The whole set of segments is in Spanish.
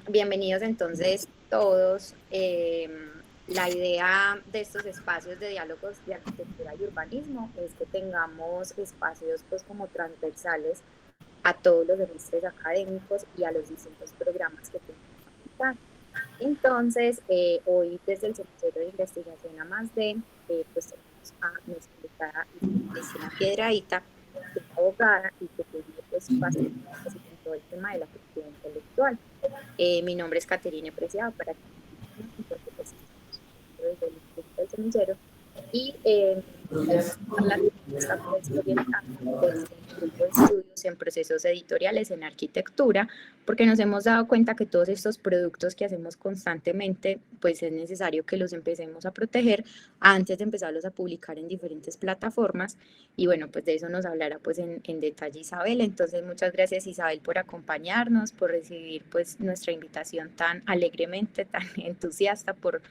Bienvenidos entonces todos. La idea de estos espacios de diálogos de arquitectura y urbanismo es que tengamos espacios pues como transversales a todos los semestres académicos y a los distintos programas que tenemos que aplicar. Entonces, hoy desde el Semillero de Investigación a más de, pues tenemos a nuestra invitada Cristina Piedrahita, que es abogada y que tiene pues bastante énfasis en todo el tema de la propiedad intelectual. Mi nombre es Caterine Preciado, para que me conozcan, porque pues estamos desde el Instituto del Semillero. Y esta charla está pues orientada desde el grupo de estudios en procesos editoriales en arquitectura, porque nos hemos dado cuenta que todos estos productos que hacemos constantemente, pues es necesario que los empecemos a proteger antes de empezarlos a publicar en diferentes plataformas. Y bueno, pues de eso nos hablará pues en detalle Isabel. Entonces, muchas gracias Isabel por acompañarnos, por recibir pues nuestra invitación tan alegremente, tan entusiasta por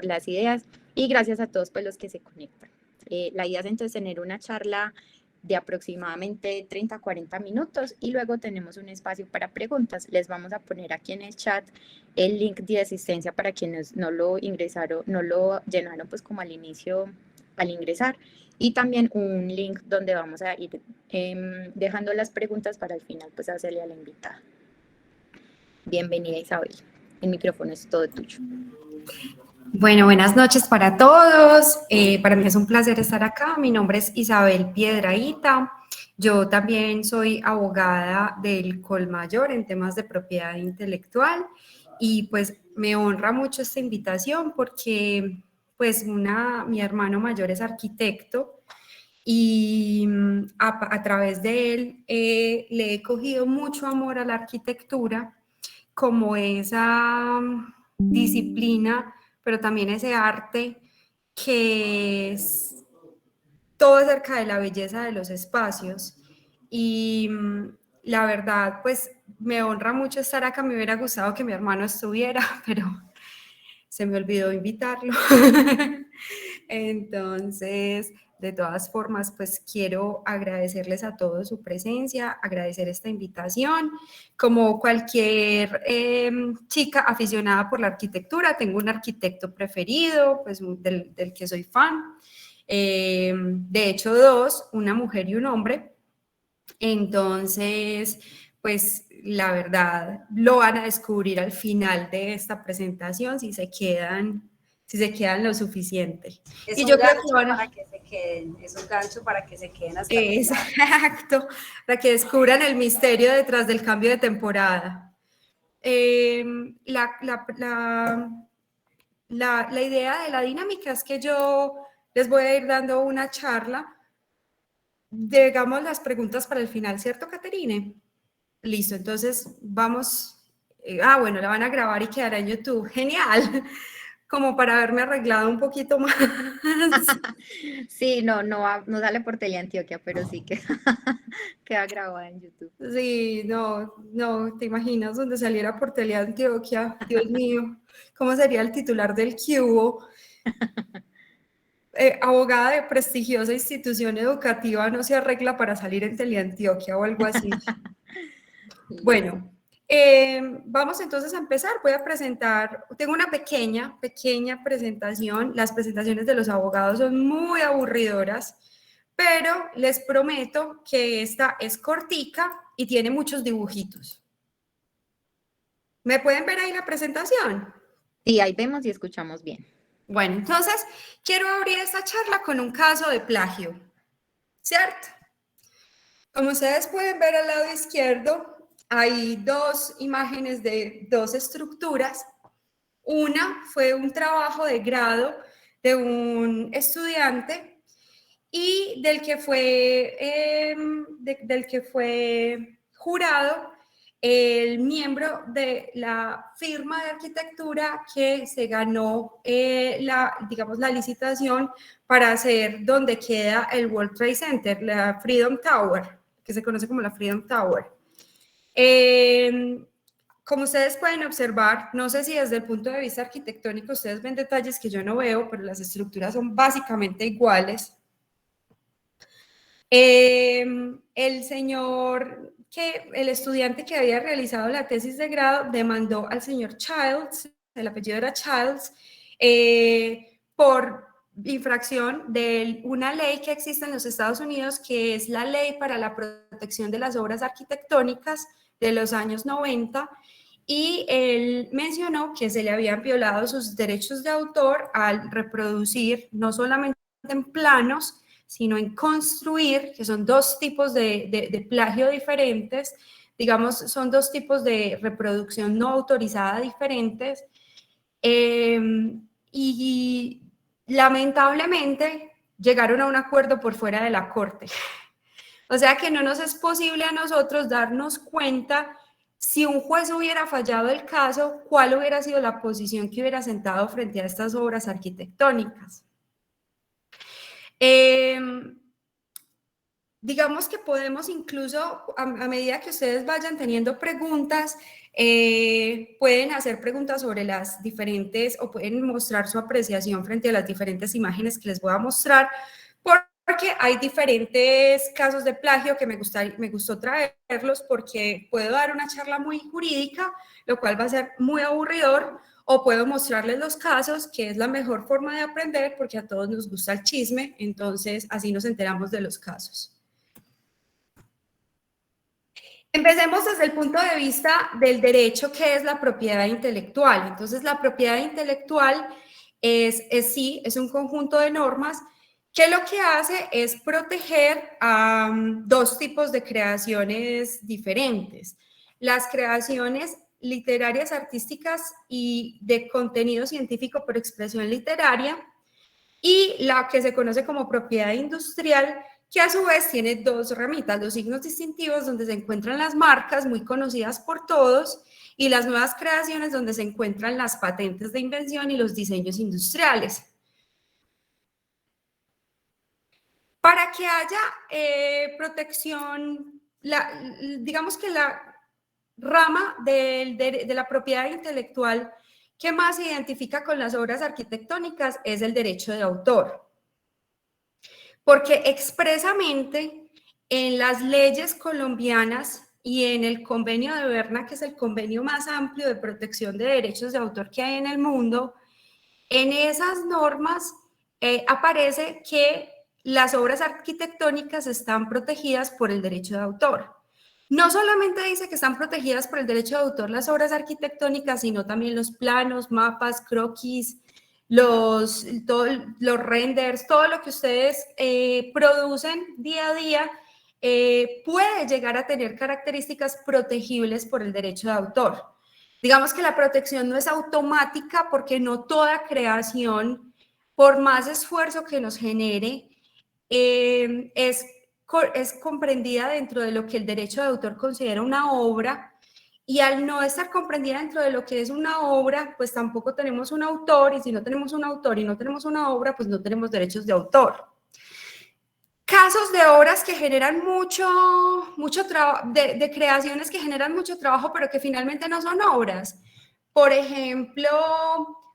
las ideas, y gracias a todos pues los que se conectan. La idea es entonces tener una charla de aproximadamente 30 a 40 minutos y luego tenemos un espacio para preguntas. Les vamos a poner aquí en el chat el link de asistencia para quienes no lo ingresaron, no lo llenaron pues como al inicio al ingresar, y también un link donde vamos a ir dejando las preguntas para al final pues hacerle a la invitada. Bienvenida Isabel, el micrófono es todo tuyo. Bueno, buenas noches para todos. Para mí es un placer estar acá. Mi nombre es Isabel Piedrahita. Yo también soy abogada del Colmayor en temas de propiedad intelectual y pues me honra mucho esta invitación porque pues mi hermano mayor es arquitecto y a través de él le he cogido mucho amor a la arquitectura como esa disciplina, pero también ese arte que es todo acerca de la belleza de los espacios. Y la verdad, pues me honra mucho estar acá. Me hubiera gustado que mi hermano estuviera, pero se me olvidó invitarlo. Entonces, de todas formas, pues quiero agradecerles a todos su presencia, agradecer esta invitación. Como cualquier chica aficionada por la arquitectura, tengo un arquitecto preferido, pues del que soy fan. De hecho, dos, una mujer y un hombre. Entonces, pues la verdad lo van a descubrir al final de esta presentación si se quedan lo suficiente. Es y un yo creo gancho que van a... para que se queden, es un gancho para que se queden hasta el final. Exacto, para que descubran el misterio detrás del cambio de temporada. La idea de la dinámica es que yo les voy a ir dando una charla, digamos las preguntas para el final, ¿cierto, Caterine? Listo, entonces vamos, bueno, la van a grabar y quedará en YouTube, genial, como para haberme arreglado un poquito más. Sí, no sale por Teleantioquia, pero sí que queda grabada en YouTube. Sí, no, te imaginas donde saliera por Teleantioquia, Dios mío, ¿cómo sería el titular del Cubo? Abogada de prestigiosa institución educativa no se arregla para salir en Teleantioquia o algo así. Bueno, vamos entonces a empezar. Voy a presentar, tengo una pequeña presentación. Las presentaciones de los abogados son muy aburridoras, pero les prometo que esta es cortica y tiene muchos dibujitos. ¿Me pueden ver ahí la presentación? Sí, ahí vemos y escuchamos bien. Bueno, entonces quiero abrir esta charla con un caso de plagio, ¿cierto? Como ustedes pueden ver al lado izquierdo, hay dos imágenes de dos estructuras. Una fue un trabajo de grado de un estudiante y del que fue jurado el miembro de la firma de arquitectura que se ganó la licitación para hacer donde queda el World Trade Center, la Freedom Tower, que se conoce como la Freedom Tower. Como ustedes pueden observar, no sé si desde el punto de vista arquitectónico ustedes ven detalles que yo no veo, pero las estructuras son básicamente iguales. El señor que el estudiante que había realizado la tesis de grado demandó al señor Childs, el apellido era Childs, por infracción de una ley que existe en los Estados Unidos, que es la Ley para la Protección de las Obras Arquitectónicas de los años 90, y él mencionó que se le habían violado sus derechos de autor al reproducir no solamente en planos, sino en construir, que son dos tipos de plagio diferentes, digamos, son dos tipos de reproducción no autorizada diferentes, y lamentablemente llegaron a un acuerdo por fuera de la corte. O sea que no nos es posible a nosotros darnos cuenta si un juez hubiera fallado el caso, cuál hubiera sido la posición que hubiera sentado frente a estas obras arquitectónicas. Digamos que podemos incluso, a medida que ustedes vayan teniendo preguntas, pueden hacer preguntas sobre las diferentes, o pueden mostrar su apreciación frente a las diferentes imágenes que les voy a mostrar, porque hay diferentes casos de plagio que me gustó traerlos, porque puedo dar una charla muy jurídica, lo cual va a ser muy aburridor, o puedo mostrarles los casos, que es la mejor forma de aprender, porque a todos nos gusta el chisme, entonces así nos enteramos de los casos. Empecemos desde el punto de vista del derecho, que es la propiedad intelectual. Entonces, la propiedad intelectual es un conjunto de normas que lo que hace es proteger a dos tipos de creaciones diferentes. Las creaciones literarias, artísticas y de contenido científico por expresión literaria, y la que se conoce como propiedad industrial, que a su vez tiene dos ramitas, los signos distintivos, donde se encuentran las marcas muy conocidas por todos, y las nuevas creaciones, donde se encuentran las patentes de invención y los diseños industriales. Para que haya protección, digamos que la rama de la propiedad intelectual que más se identifica con las obras arquitectónicas es el derecho de autor. Porque expresamente en las leyes colombianas y en el convenio de Berna, que es el convenio más amplio de protección de derechos de autor que hay en el mundo, en esas normas aparece que las obras arquitectónicas están protegidas por el derecho de autor. No solamente dice que están protegidas por el derecho de autor las obras arquitectónicas, sino también los planos, mapas, croquis, los renders, todo lo que ustedes producen día a día puede llegar a tener características protegibles por el derecho de autor. Digamos que la protección no es automática, porque no toda creación, por más esfuerzo que nos genere, es comprendida dentro de lo que el derecho de autor considera una obra, y al no estar comprendida dentro de lo que es una obra, pues tampoco tenemos un autor, y si no tenemos un autor y no tenemos una obra, pues no tenemos derechos de autor. Casos de obras que generan mucho trabajo, de creaciones que generan mucho trabajo, pero que finalmente no son obras. Por ejemplo,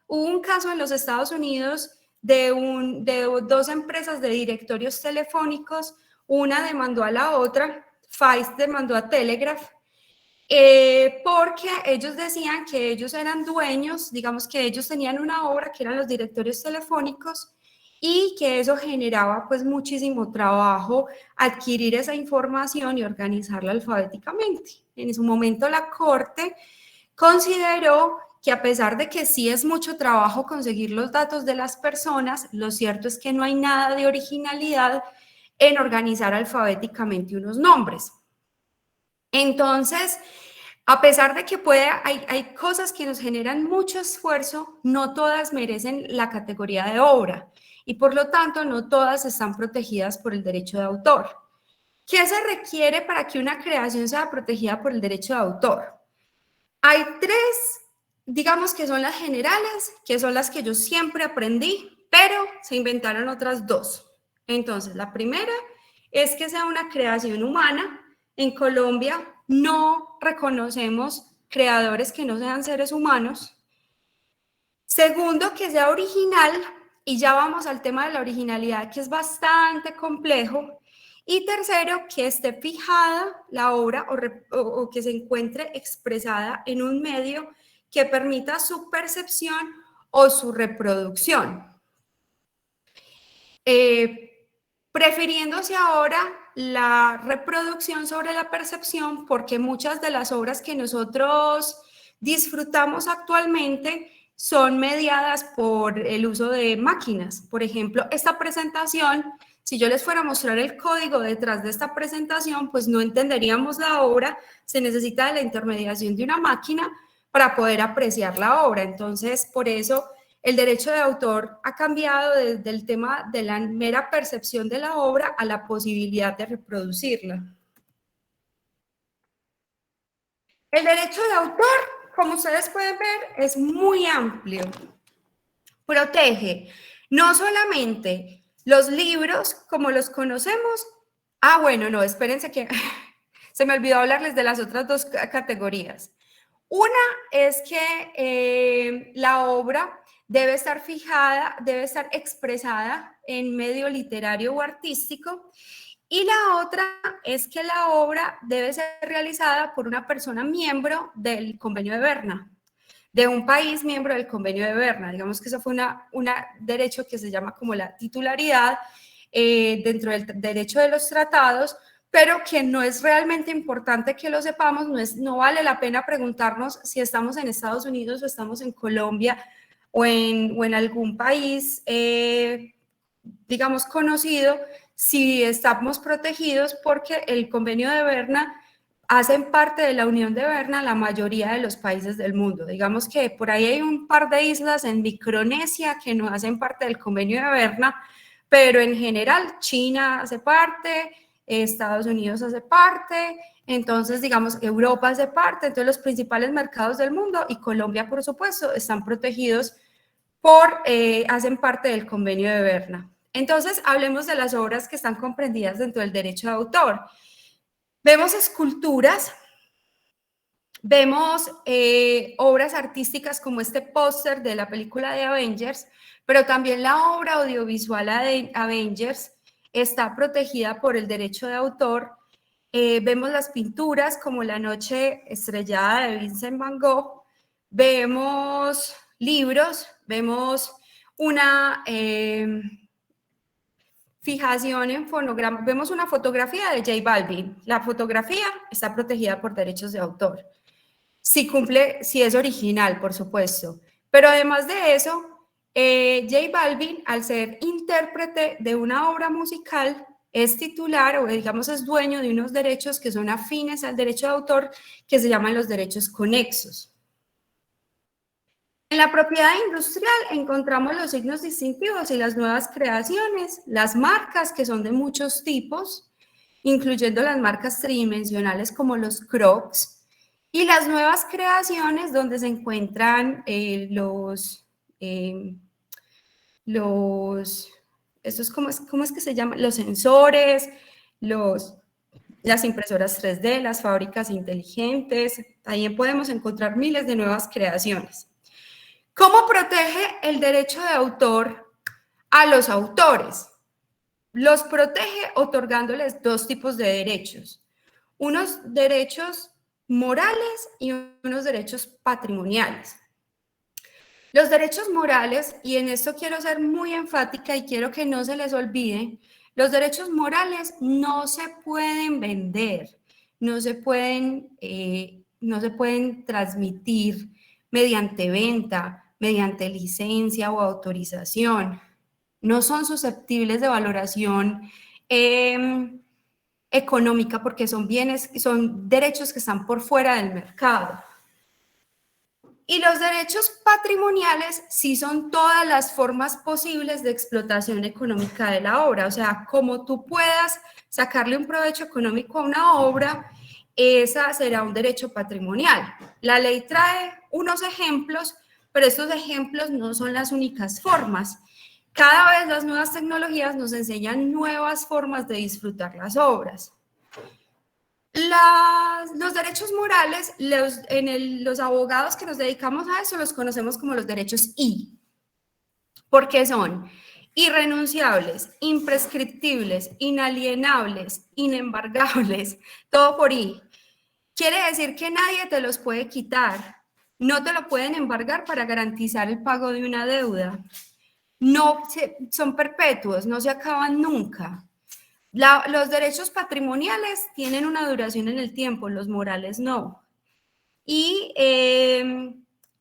hubo un caso en los Estados Unidos de dos empresas de directorios telefónicos. Una demandó a la otra, Feist demandó a Telegraph, porque ellos decían que ellos eran dueños, digamos que ellos tenían una obra que eran los directorios telefónicos, y que eso generaba pues muchísimo trabajo adquirir esa información y organizarla alfabéticamente. En su momento la Corte consideró que, a pesar de que sí es mucho trabajo conseguir los datos de las personas, lo cierto es que no hay nada de originalidad en organizar alfabéticamente unos nombres. Entonces, a pesar de que hay cosas que nos generan mucho esfuerzo, no todas merecen la categoría de obra, y por lo tanto no todas están protegidas por el derecho de autor. ¿Qué se requiere para que una creación sea protegida por el derecho de autor? Hay tres, digamos, que son las generales, que son las que yo siempre aprendí, pero se inventaron otras dos. Entonces, la primera es que sea una creación humana. En Colombia no reconocemos creadores que no sean seres humanos. Segundo, que sea original, y ya vamos al tema de la originalidad, que es bastante complejo. Y tercero, que esté fijada la obra o que se encuentre expresada en un medio que permita su percepción o su reproducción. Prefiriéndose ahora la reproducción sobre la percepción, porque muchas de las obras que nosotros disfrutamos actualmente son mediadas por el uso de máquinas. Por ejemplo, esta presentación, si yo les fuera a mostrar el código detrás de esta presentación, pues no entenderíamos la obra, se necesita de la intermediación de una máquina para poder apreciar la obra. Entonces, por eso el derecho de autor ha cambiado desde el tema de la mera percepción de la obra a la posibilidad de reproducirla. El derecho de autor, como ustedes pueden ver, es muy amplio. Protege no solamente los libros como los conocemos. Bueno, no, espérense que se me olvidó hablarles de las otras dos categorías. Una es que la obra debe estar fijada, debe estar expresada en medio literario o artístico, y la otra es que la obra debe ser realizada por una persona miembro del Convenio de Berna, de un país miembro del Convenio de Berna. Digamos que eso fue un derecho que se llama como la titularidad dentro del derecho de los tratados, pero que no es realmente importante que lo sepamos. No vale la pena preguntarnos si estamos en Estados Unidos o estamos en Colombia o en algún país, digamos, conocido, si estamos protegidos, porque el Convenio de Berna hacen parte de la Unión de Berna la mayoría de los países del mundo. Digamos que por ahí hay un par de islas en Micronesia que no hacen parte del Convenio de Berna, pero en general China hace parte, Estados Unidos hace parte, entonces digamos Europa hace parte, entonces los principales mercados del mundo y Colombia, por supuesto, están protegidos hacen parte del Convenio de Berna. Entonces, hablemos de las obras que están comprendidas dentro del derecho de autor. Vemos esculturas, vemos obras artísticas como este póster de la película de Avengers, pero también la obra audiovisual de Avengers está protegida por el derecho de autor. Vemos las pinturas como La noche estrellada de Vincent Van Gogh, vemos libros, vemos una fijación en fonograma, vemos una fotografía de J Balvin. La fotografía está protegida por derechos de autor. Si es original, por supuesto. Pero además de eso, J Balvin, al ser intérprete de una obra musical, es titular o digamos es dueño de unos derechos que son afines al derecho de autor, que se llaman los derechos conexos. En la propiedad industrial encontramos los signos distintivos y las nuevas creaciones, las marcas, que son de muchos tipos, incluyendo las marcas tridimensionales como los Crocs, y las nuevas creaciones donde se encuentran ¿cómo es que se llaman? Los sensores, las impresoras 3D, las fábricas inteligentes. Ahí podemos encontrar miles de nuevas creaciones. ¿Cómo protege el derecho de autor a los autores? Los protege otorgándoles dos tipos de derechos. Unos derechos morales y unos derechos patrimoniales. Los derechos morales, y en esto quiero ser muy enfática y quiero que no se les olvide, los derechos morales no se pueden vender, no se pueden transmitir mediante venta, mediante licencia o autorización. No son susceptibles de valoración económica porque son derechos que están por fuera del mercado. Y los derechos patrimoniales sí son todas las formas posibles de explotación económica de la obra. O sea, como tú puedas sacarle un provecho económico a una obra, esa será un derecho patrimonial. La ley trae unos ejemplos, pero estos ejemplos no son las únicas formas. Cada vez las nuevas tecnologías nos enseñan nuevas formas de disfrutar las obras. Los derechos morales, los abogados que nos dedicamos a eso los conocemos como los derechos I. ¿Por qué son? irrenunciables, imprescriptibles, inalienables, inembargables, todo por I. Quiere decir que nadie te los puede quitar, no te lo pueden embargar para garantizar el pago de una deuda. No son perpetuos, no se acaban nunca. Los derechos patrimoniales tienen una duración en el tiempo, los morales no. Y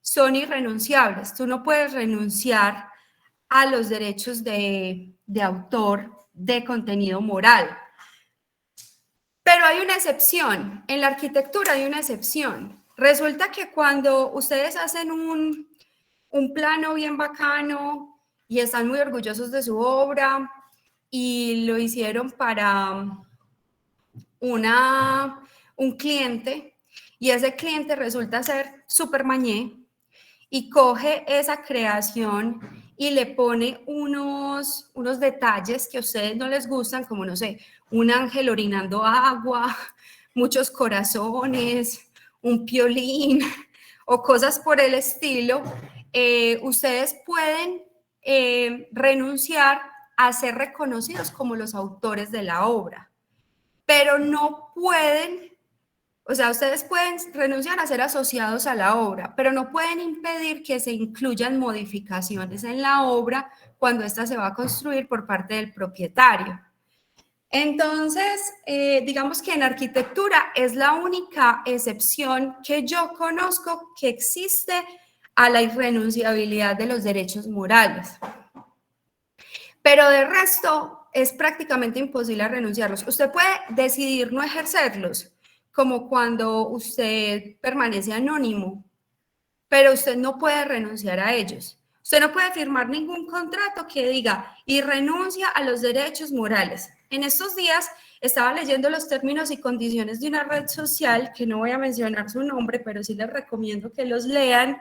son irrenunciables. Tú no puedes renunciar a los derechos de autor de contenido moral. Pero hay una excepción, en la arquitectura hay una excepción. Resulta que cuando ustedes hacen un plano bien bacano y están muy orgullosos de su obra y lo hicieron para un cliente y ese cliente resulta ser súper mañé y coge esa creación y le pone unos detalles que a ustedes no les gustan, como, no sé, un ángel orinando agua, muchos corazones, un piolín o cosas por el estilo, ustedes pueden renunciar a ser reconocidos como los autores de la obra, pero no pueden. O sea, ustedes pueden renunciar a ser asociados a la obra, pero no pueden impedir que se incluyan modificaciones en la obra cuando ésta se va a construir por parte del propietario. Entonces, digamos que en arquitectura es la única excepción que yo conozco que existe a la irrenunciabilidad de los derechos morales. Pero de resto, es prácticamente imposible renunciarlos. Usted puede decidir no ejercerlos, como cuando usted permanece anónimo, pero usted no puede renunciar a ellos. Usted no puede firmar ningún contrato que diga y renuncia a los derechos morales. En estos días estaba leyendo los términos y condiciones de una red social, que no voy a mencionar su nombre, pero sí les recomiendo que los lean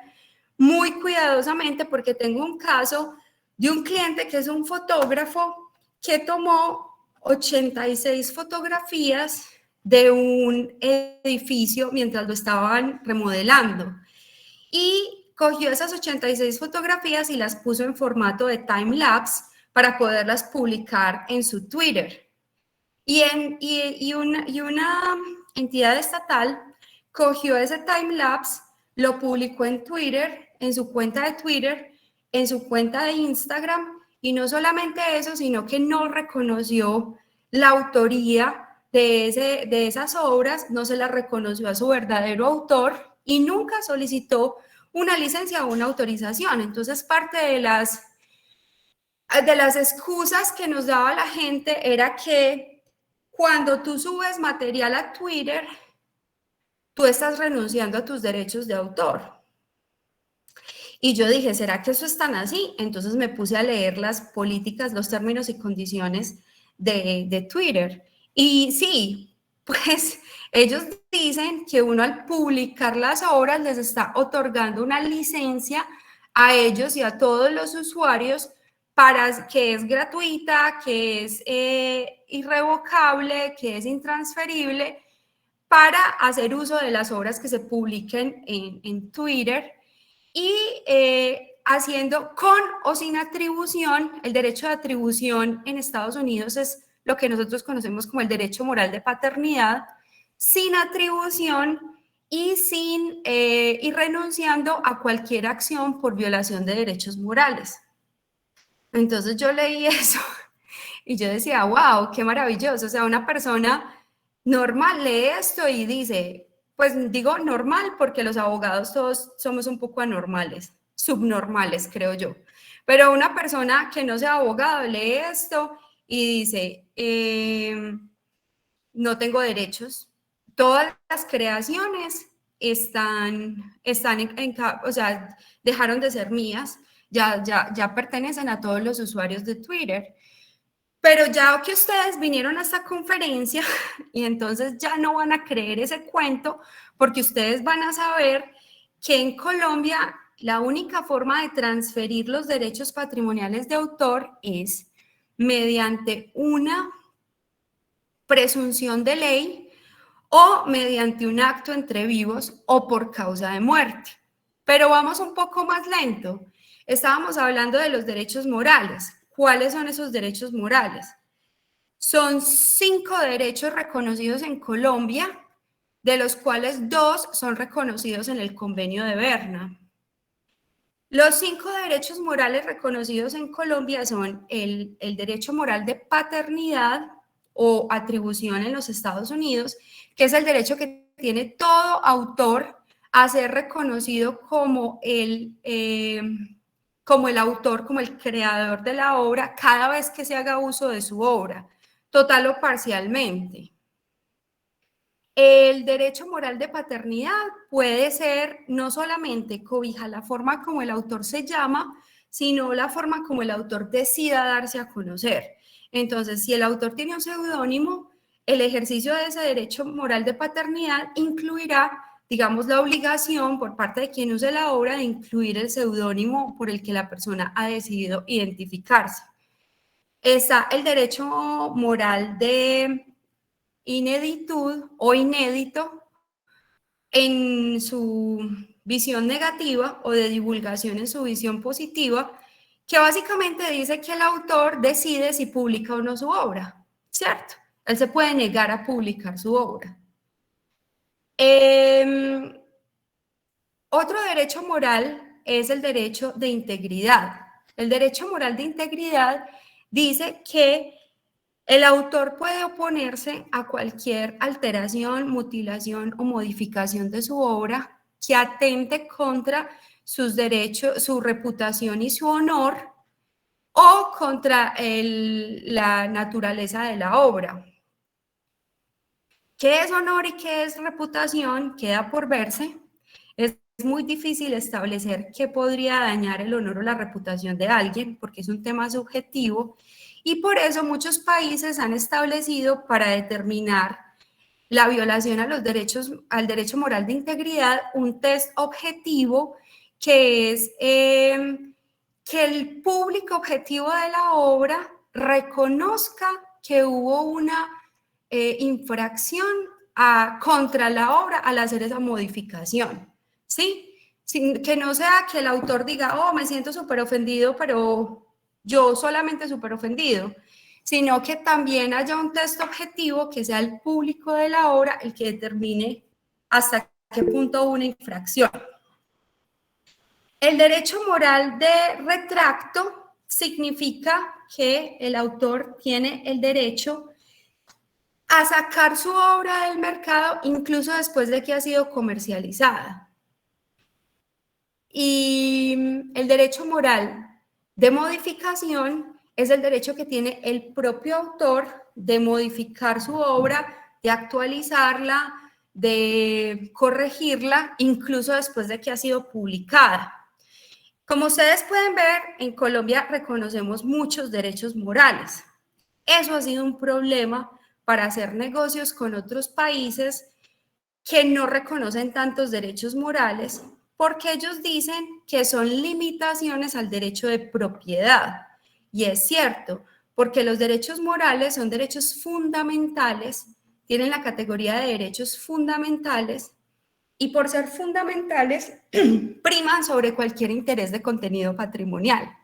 muy cuidadosamente porque tengo un caso de un cliente que es un fotógrafo que tomó 86 fotografías de un edificio mientras lo estaban remodelando y cogió esas 86 fotografías y las puso en formato de time-lapse para poderlas publicar en su Twitter. Y una entidad estatal cogió ese time-lapse, lo publicó en Twitter, en su cuenta de Twitter, en su cuenta de Instagram, y no solamente eso, sino que no reconoció la autoría de esas obras, no se las reconoció a su verdadero autor y nunca solicitó una licencia o una autorización. Entonces, parte de las excusas que nos daba la gente era que cuando tú subes material a Twitter, tú estás renunciando a tus derechos de autor. Y yo dije, ¿será que eso es tan así? Entonces me puse a leer las políticas, los términos y condiciones de Twitter. Y sí, pues ellos dicen que uno al publicar las obras les está otorgando una licencia a ellos y a todos los usuarios para que es gratuita, que es irrevocable, que es intransferible para hacer uso de las obras que se publiquen en Twitter y haciendo con o sin atribución. El derecho de atribución en Estados Unidos es lo que nosotros conocemos como el derecho moral de paternidad, sin atribución y y renunciando a cualquier acción por violación de derechos morales. Entonces yo leí eso y yo decía, wow, qué maravilloso. O sea, una persona normal lee esto y dice, pues digo normal porque los abogados todos somos un poco anormales, subnormales, creo yo. Pero una persona que no sea abogado lee esto y dice, no tengo derechos. Todas las creaciones o sea, dejaron de ser mías, ya pertenecen a todos los usuarios de Twitter. Pero ya que ustedes vinieron a esta conferencia y entonces ya no van a creer ese cuento porque ustedes van a saber que en Colombia la única forma de transferir los derechos patrimoniales de autor es mediante una presunción de ley o mediante un acto entre vivos o por causa de muerte. Pero vamos un poco más lento. Estábamos hablando de los derechos morales. ¿cuáles son esos derechos morales? Son 5 derechos reconocidos en Colombia, de los cuales 2 son reconocidos en el Convenio de Berna. Los 5 derechos morales reconocidos en Colombia son el derecho moral de paternidad o atribución en los Estados Unidos, que es el derecho que tiene todo autor a ser reconocido como el autor, como el creador de la obra, cada vez que se haga uso de su obra, total o parcialmente. El derecho moral de paternidad puede ser no solamente cobija la forma como el autor se llama, sino la forma como el autor decida darse a conocer. Entonces, si el autor tiene un seudónimo, el ejercicio de ese derecho moral de paternidad incluirá, digamos, la obligación por parte de quien use la obra de incluir el seudónimo por el que la persona ha decidido identificarse. Está el derecho moral de ineditud o inédito en su visión negativa o de divulgación en su visión positiva, que básicamente dice que el autor decide si publica o no su obra, ¿cierto? Él se puede negar a publicar su obra. Otro derecho moral es el derecho de integridad. El derecho moral de integridad dice que el autor puede oponerse a cualquier alteración, mutilación o modificación de su obra que atente contra sus derechos, su reputación y su honor o contra la naturaleza de la obra. ¿Qué es honor y qué es reputación? Queda por verse. Es muy difícil establecer qué podría dañar el honor o la reputación de alguien porque es un tema subjetivo. Y por eso muchos países han establecido para determinar la violación a los derechos, al derecho moral de integridad, un test objetivo que es que el público objetivo de la obra reconozca que hubo una infracción contra la obra al hacer esa modificación, ¿sí? Que no sea que el autor diga, oh, me siento súper ofendido, pero yo solamente súper ofendido, sino que también haya un test objetivo que sea el público de la obra el que determine hasta qué punto hubo una infracción. El derecho moral de retracto significa que el autor tiene el derecho a sacar su obra del mercado incluso después de que ha sido comercializada. Y el derecho moral de modificación es el derecho que tiene el propio autor de modificar su obra, de actualizarla, de corregirla, incluso después de que ha sido publicada. Como ustedes pueden ver, en Colombia reconocemos muchos derechos morales. Eso ha sido un problema para hacer negocios con otros países que no reconocen tantos derechos morales porque ellos dicen que son limitaciones al derecho de propiedad. Y es cierto, porque los derechos morales son derechos fundamentales, tienen la categoría de derechos fundamentales y por ser fundamentales priman sobre cualquier interés de contenido patrimonial.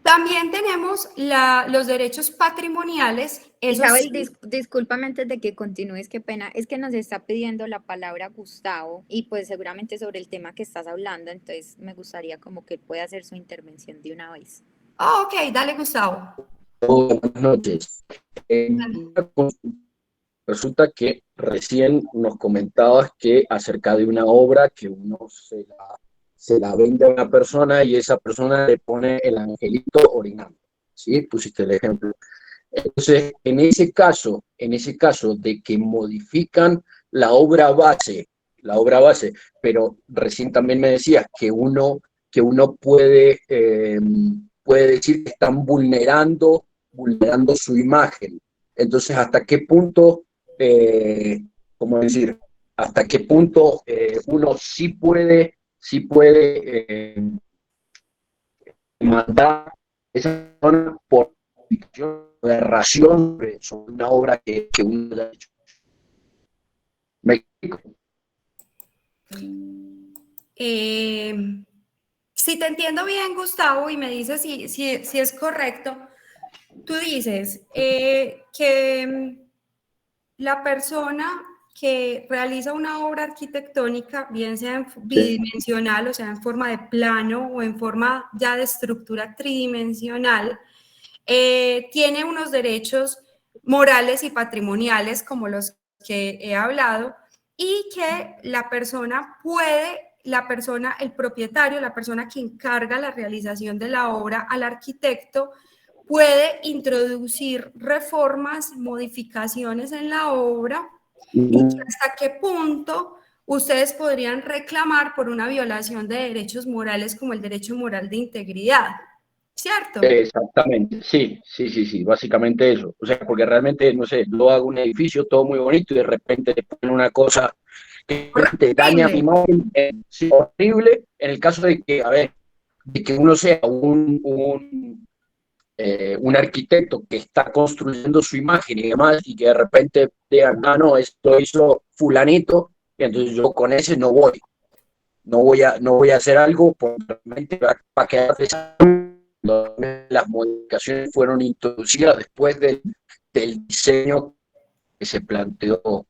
También tenemos los derechos patrimoniales. Isabel, discúlpame antes de que continúes, qué pena, es que nos está pidiendo la palabra Gustavo y pues seguramente sobre el tema que estás hablando, entonces me gustaría como que él pueda hacer su intervención de una vez. Oh, ok, dale Gustavo. Buenas noches. Resulta que recién nos comentabas que acerca de una obra que uno se la vende a una persona y esa persona le pone el angelito orinando, ¿sí? Pusiste el ejemplo. Entonces, en ese caso de que modifican la obra base, pero recién también me decías que uno puede decir que están vulnerando su imagen. Entonces, ¿hasta qué punto, cómo decir, hasta qué punto uno sí puede mandar esa persona por de ración sobre una obra que uno ha hecho? ¿Me explico? Si te entiendo bien, Gustavo, y me dices si es correcto, tú dices que la persona que realiza una obra arquitectónica, bien sea bidimensional, o sea, en forma de plano o en forma ya de estructura tridimensional, tiene unos derechos morales y patrimoniales como los que he hablado, y que la persona, el propietario, la persona que encarga la realización de la obra al arquitecto, puede introducir reformas, modificaciones en la obra, y hasta qué punto ustedes podrían reclamar por una violación de derechos morales como el derecho moral de integridad, ¿cierto? Exactamente, sí, básicamente eso. O sea, porque realmente, no sé, yo hago un edificio todo muy bonito y de repente le ponen una cosa que te daña mi imagen, sí, horrible, en el caso de que, a ver, de que uno sea un arquitecto que está construyendo su imagen y demás, y que de repente digan, ah, no, esto hizo fulanito, y entonces yo con ese no voy a hacer algo porque realmente va a quedar las modificaciones fueron introducidas después del diseño que se planteó.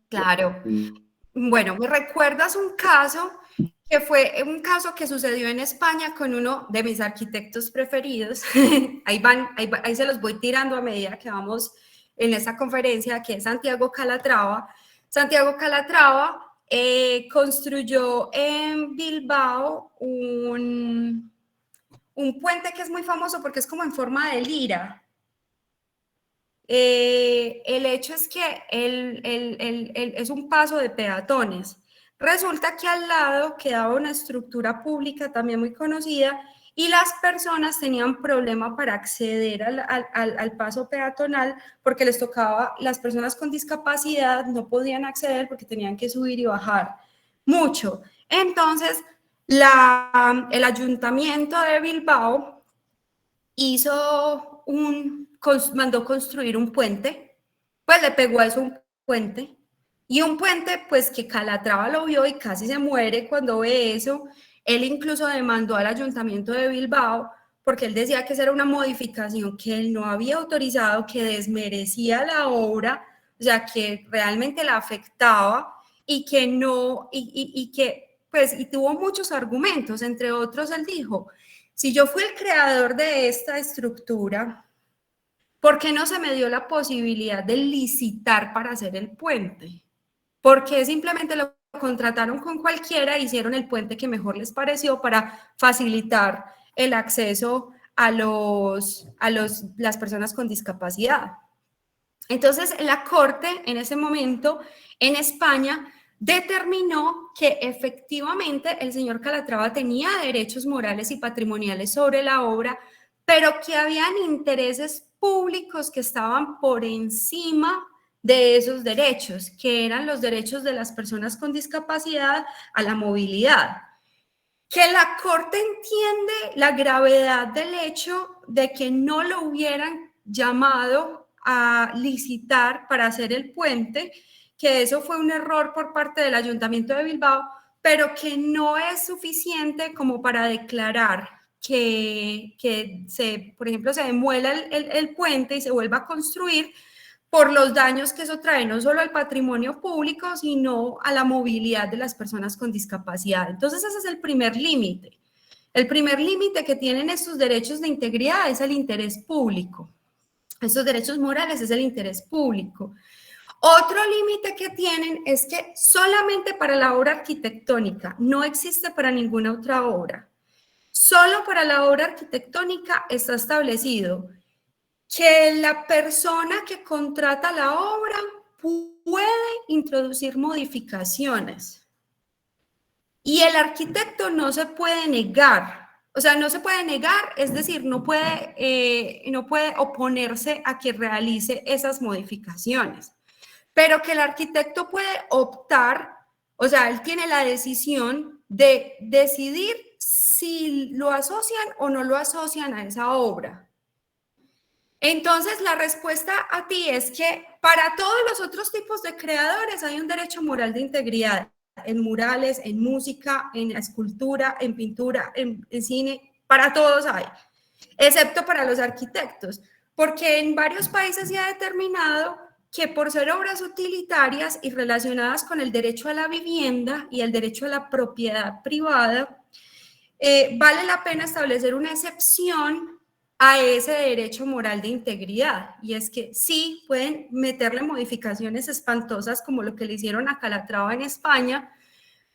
Claro. Bueno, ¿me recuerdas un caso que fue un caso que sucedió en España con uno de mis arquitectos preferidos? Ahí se los voy tirando a medida que vamos en esta conferencia, que es Santiago Calatrava. Santiago Calatrava construyó en Bilbao un puente que es muy famoso porque es como en forma de lira. El hecho es que es un paso de peatones. Resulta que al lado quedaba una estructura pública también muy conocida y las personas tenían problema para acceder al paso peatonal porque les tocaba, las personas con discapacidad no podían acceder porque tenían que subir y bajar mucho. Entonces, el ayuntamiento de Bilbao mandó construir un puente, pues le pegó a eso un puente, y un puente pues que Calatrava lo vio y casi se muere cuando ve eso. Él incluso demandó al ayuntamiento de Bilbao porque él decía que esa era una modificación que él no había autorizado, que desmerecía la obra, o sea, que realmente la afectaba y que no, y que pues, y tuvo muchos argumentos, entre otros él dijo, si yo fui el creador de esta estructura, ¿por qué no se me dio la posibilidad de licitar para hacer el puente? ¿Por qué simplemente lo contrataron con cualquiera e hicieron el puente que mejor les pareció para facilitar el acceso a las personas con discapacidad? Entonces, la Corte en ese momento en España determinó que efectivamente el señor Calatrava tenía derechos morales y patrimoniales sobre la obra, pero que habían intereses públicos que estaban por encima de esos derechos, que eran los derechos de las personas con discapacidad a la movilidad. Que la Corte entiende la gravedad del hecho de que no lo hubieran llamado a licitar para hacer el puente, que eso fue un error por parte del Ayuntamiento de Bilbao, pero que no es suficiente como para declarar que por ejemplo, se demuela el puente y se vuelva a construir por los daños que eso trae, no solo al patrimonio público, sino a la movilidad de las personas con discapacidad. Entonces, ese es el primer límite. El primer límite que tienen estos derechos de integridad es el interés público. Estos derechos morales es el interés público. Otro límite que tienen es que solamente para la obra arquitectónica, no existe para ninguna otra obra. Solo para la obra arquitectónica está establecido que la persona que contrata la obra puede introducir modificaciones y el arquitecto no se puede negar. O sea, no se puede negar, es decir, no puede oponerse a que realice esas modificaciones, pero que el arquitecto puede optar, o sea, él tiene la decisión de decidir si lo asocian o no lo asocian a esa obra. Entonces, la respuesta a ti es que para todos los otros tipos de creadores hay un derecho moral de integridad en murales, en música, en escultura, en pintura, en cine, para todos hay, excepto para los arquitectos, porque en varios países se ha determinado que por ser obras utilitarias y relacionadas con el derecho a la vivienda y el derecho a la propiedad privada, vale la pena establecer una excepción a ese derecho moral de integridad, y es que sí pueden meterle modificaciones espantosas como lo que le hicieron a Calatrava en España,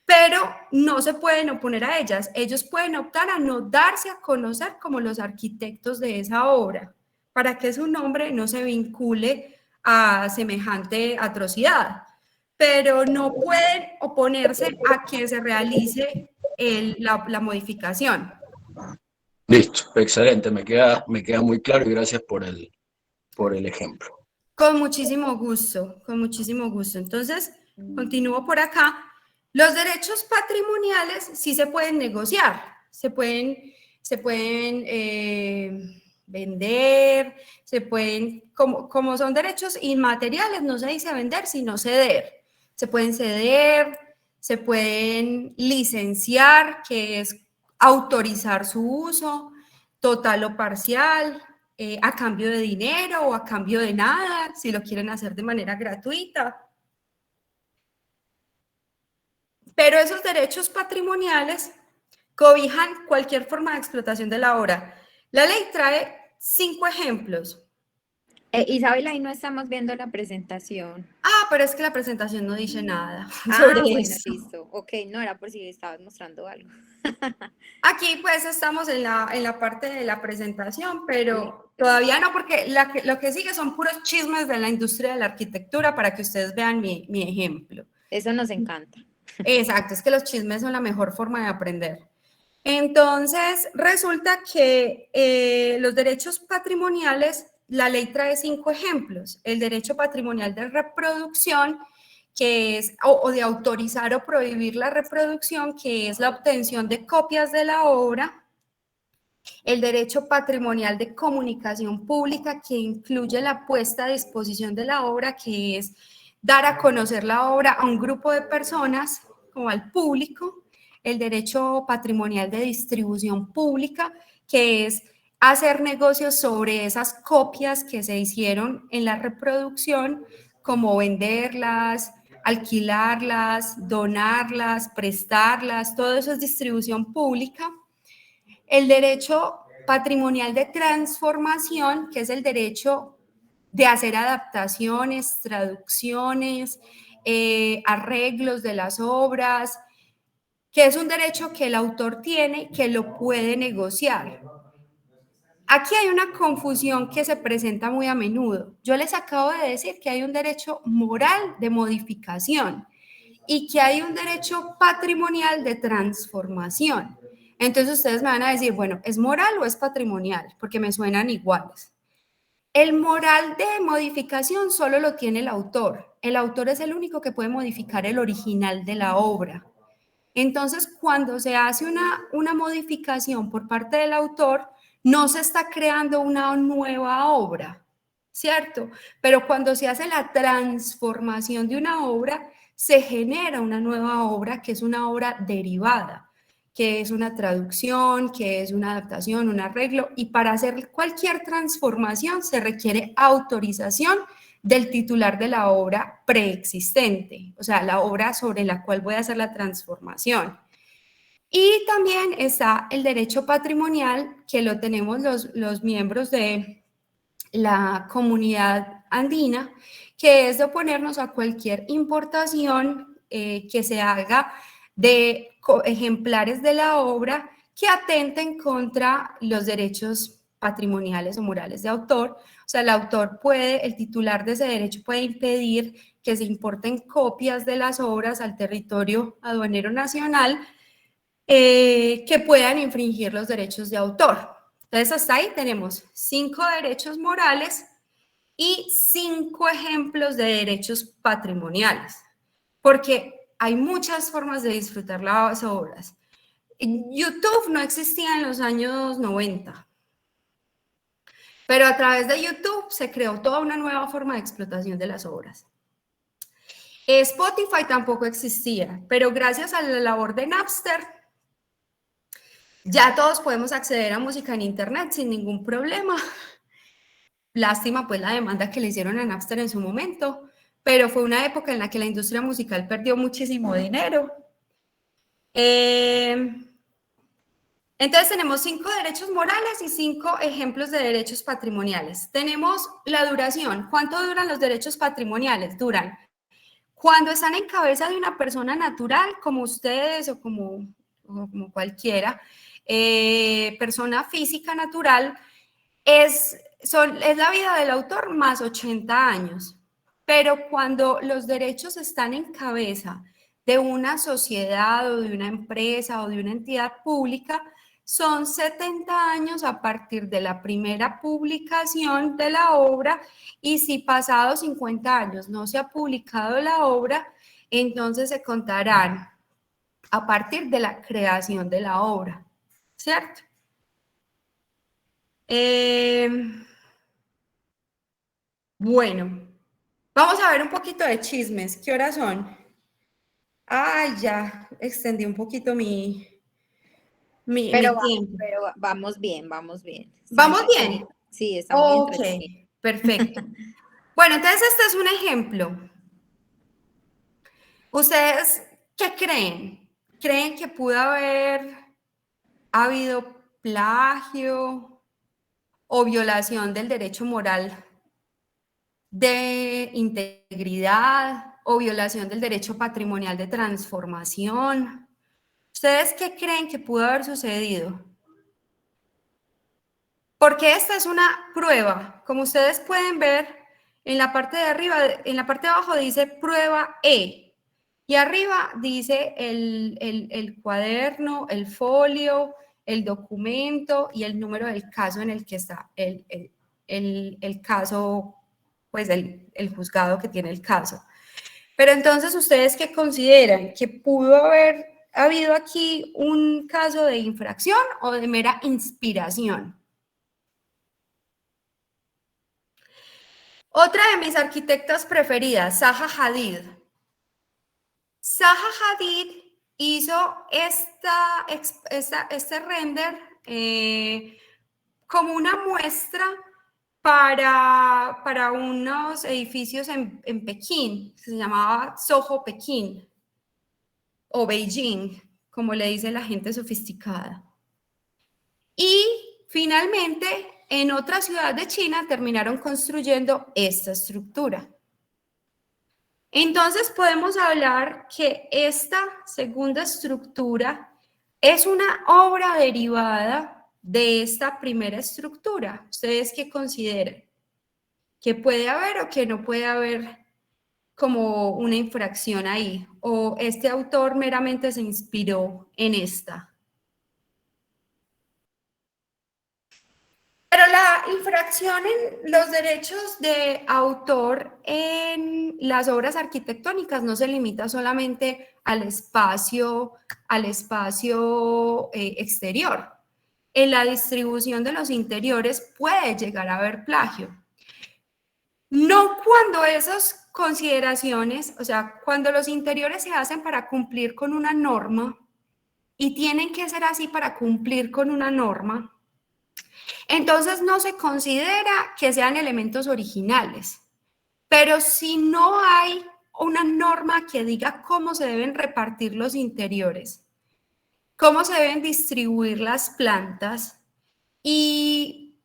pero no se pueden oponer a ellas. Ellos pueden optar a no darse a conocer como los arquitectos de esa obra, para que su nombre no se vincule a semejante atrocidad, pero no pueden oponerse a que se realice la modificación. Listo, excelente, me queda muy claro y gracias por el ejemplo. Con muchísimo gusto, con muchísimo gusto. Entonces, continúo por acá. Los derechos patrimoniales sí se pueden negociar, se pueden vender, se pueden, como son derechos inmateriales, no se dice vender, sino ceder. Se pueden ceder, se pueden licenciar, que es autorizar su uso, total o parcial, a cambio de dinero o a cambio de nada, si lo quieren hacer de manera gratuita. Pero esos derechos patrimoniales cobijan cualquier forma de explotación de la obra. La ley trae 5 ejemplos. Isabel, ahí no estamos viendo la presentación. Ah, pero es que la presentación no dice nada sobre bueno, eso. Listo. Ok, no era por si estabas mostrando algo. Aquí pues estamos en la parte de la presentación, pero todavía no, porque lo que sigue son puros chismes de la industria de la arquitectura para que ustedes vean mi ejemplo. Eso nos encanta. Exacto, es que los chismes son la mejor forma de aprender. Entonces, resulta que los derechos patrimoniales, la ley trae 5 ejemplos. El derecho patrimonial de reproducción, que es, o de autorizar o prohibir la reproducción, que es la obtención de copias de la obra. El derecho patrimonial de comunicación pública, que incluye la puesta a disposición de la obra, que es dar a conocer la obra a un grupo de personas, como al público. El derecho patrimonial de distribución pública, que es hacer negocios sobre esas copias que se hicieron en la reproducción, como venderlas, alquilarlas, donarlas, prestarlas, todo eso es distribución pública. El derecho patrimonial de transformación, que es el derecho de hacer adaptaciones, traducciones, arreglos de las obras, que es un derecho que el autor tiene, que lo puede negociar. Aquí hay una confusión que se presenta muy a menudo. Yo les acabo de decir que hay un derecho moral de modificación y que hay un derecho patrimonial de transformación. Entonces ustedes me van a decir, bueno, ¿es moral o es patrimonial? Porque me suenan iguales. El moral de modificación solo lo tiene el autor. El autor es el único que puede modificar el original de la obra. Entonces, cuando se hace una modificación por parte del autor, no se está creando una nueva obra, ¿cierto? Pero cuando se hace la transformación de una obra, se genera una nueva obra que es una obra derivada, que es una traducción, que es una adaptación, un arreglo, y para hacer cualquier transformación se requiere autorización del titular de la obra preexistente, o sea, la obra sobre la cual voy a hacer la transformación. Y también está el derecho patrimonial, que lo tenemos los miembros de la comunidad andina, que es de oponernos a cualquier importación que se haga de ejemplares de la obra que atenten contra los derechos patrimoniales o morales de autor. O sea, el autor puede, el titular de ese derecho puede impedir que se importen copias de las obras al territorio aduanero nacional que puedan infringir los derechos de autor. Entonces, hasta ahí tenemos 5 derechos morales y 5 ejemplos de derechos patrimoniales, porque hay muchas formas de disfrutar las obras. YouTube no existía en los años 90, pero a través de YouTube se creó toda una nueva forma de explotación de las obras. Spotify tampoco existía, pero gracias a la labor de Napster, ya todos podemos acceder a música en internet sin ningún problema. Lástima pues la demanda que le hicieron a Napster en su momento, pero fue una época en la que la industria musical perdió muchísimo dinero. Entonces tenemos 5 derechos morales y 5 ejemplos de derechos patrimoniales. Tenemos la duración. ¿Cuánto duran los derechos patrimoniales? Duran cuando están en cabeza de una persona natural, como ustedes o como cualquiera, persona física natural, es la vida del autor más 80 años. Pero cuando los derechos están en cabeza de una sociedad o de una empresa o de una entidad pública, son 70 años a partir de la primera publicación de la obra, y si pasados 50 años no se ha publicado la obra, entonces se contarán a partir de la creación de la obra, ¿cierto? Bueno, vamos a ver un poquito de chismes. ¿Qué horas son? Ay, ya extendí un poquito mi tiempo. Pero vamos bien, vamos bien. ¿Vamos bien? Sí, está muy Ok, entretenido. perfecto. Bueno, entonces este es un ejemplo. ¿Ustedes qué creen? ¿Creen que pudo haber habido plagio o violación del derecho moral de integridad o violación del derecho patrimonial de transformación? ¿Ustedes qué creen que pudo haber sucedido? Porque esta es una prueba. Como ustedes pueden ver, en la parte de arriba, en la parte de abajo dice prueba E. Y arriba dice el cuaderno, el folio, el documento y el número del caso en el que está el caso, pues el juzgado que tiene el caso. Pero entonces, ¿ustedes qué consideran? ¿Que pudo haber habido aquí un caso de infracción o de mera inspiración? Otra de mis arquitectas preferidas, Zaha Hadid. Zaha Hadid hizo este render como una muestra para unos edificios en Pekín. Se llamaba Soho Pekín o Beijing, como le dice la gente sofisticada. Y finalmente, en otra ciudad de China terminaron construyendo esta estructura. Entonces podemos hablar que esta segunda estructura es una obra derivada de esta primera estructura. ¿Ustedes qué consideran? ¿Que puede haber o que no puede haber como una infracción ahí? ¿O este autor meramente se inspiró en esta? Pero la infracción en los derechos de autor en las obras arquitectónicas no se limita solamente al espacio exterior. En la distribución de los interiores puede llegar a haber plagio. No cuando esas consideraciones, o sea, cuando los interiores se hacen para cumplir con una norma y tienen que ser así para cumplir con una norma, entonces no se considera que sean elementos originales. Pero si no hay una norma que diga cómo se deben repartir los interiores, cómo se deben distribuir las plantas, y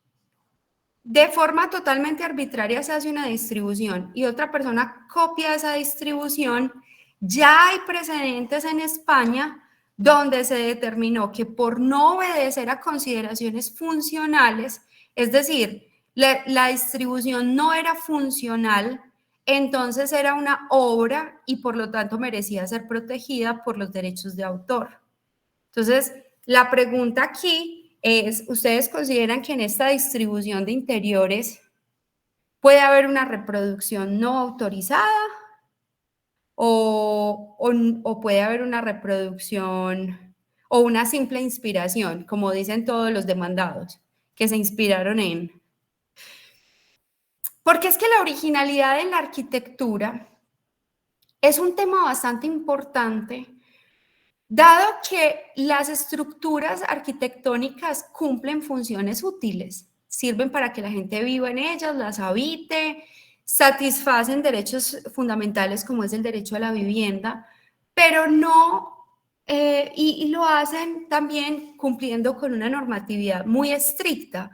de forma totalmente arbitraria se hace una distribución y otra persona copia esa distribución, ya hay precedentes en España donde se determinó que por no obedecer a consideraciones funcionales, es decir, la distribución no era funcional, entonces era una obra y por lo tanto merecía ser protegida por los derechos de autor. Entonces, la pregunta aquí es, ¿ustedes consideran que en esta distribución de interiores puede haber una reproducción no autorizada? ¿O puede haber una reproducción o una simple inspiración, como dicen todos los demandados, que se inspiraron en? Porque es que la originalidad en la arquitectura es un tema bastante importante, dado que las estructuras arquitectónicas cumplen funciones útiles, sirven para que la gente viva en ellas, las habite, satisfacen derechos fundamentales como es el derecho a la vivienda, pero no, y lo hacen también cumpliendo con una normatividad muy estricta.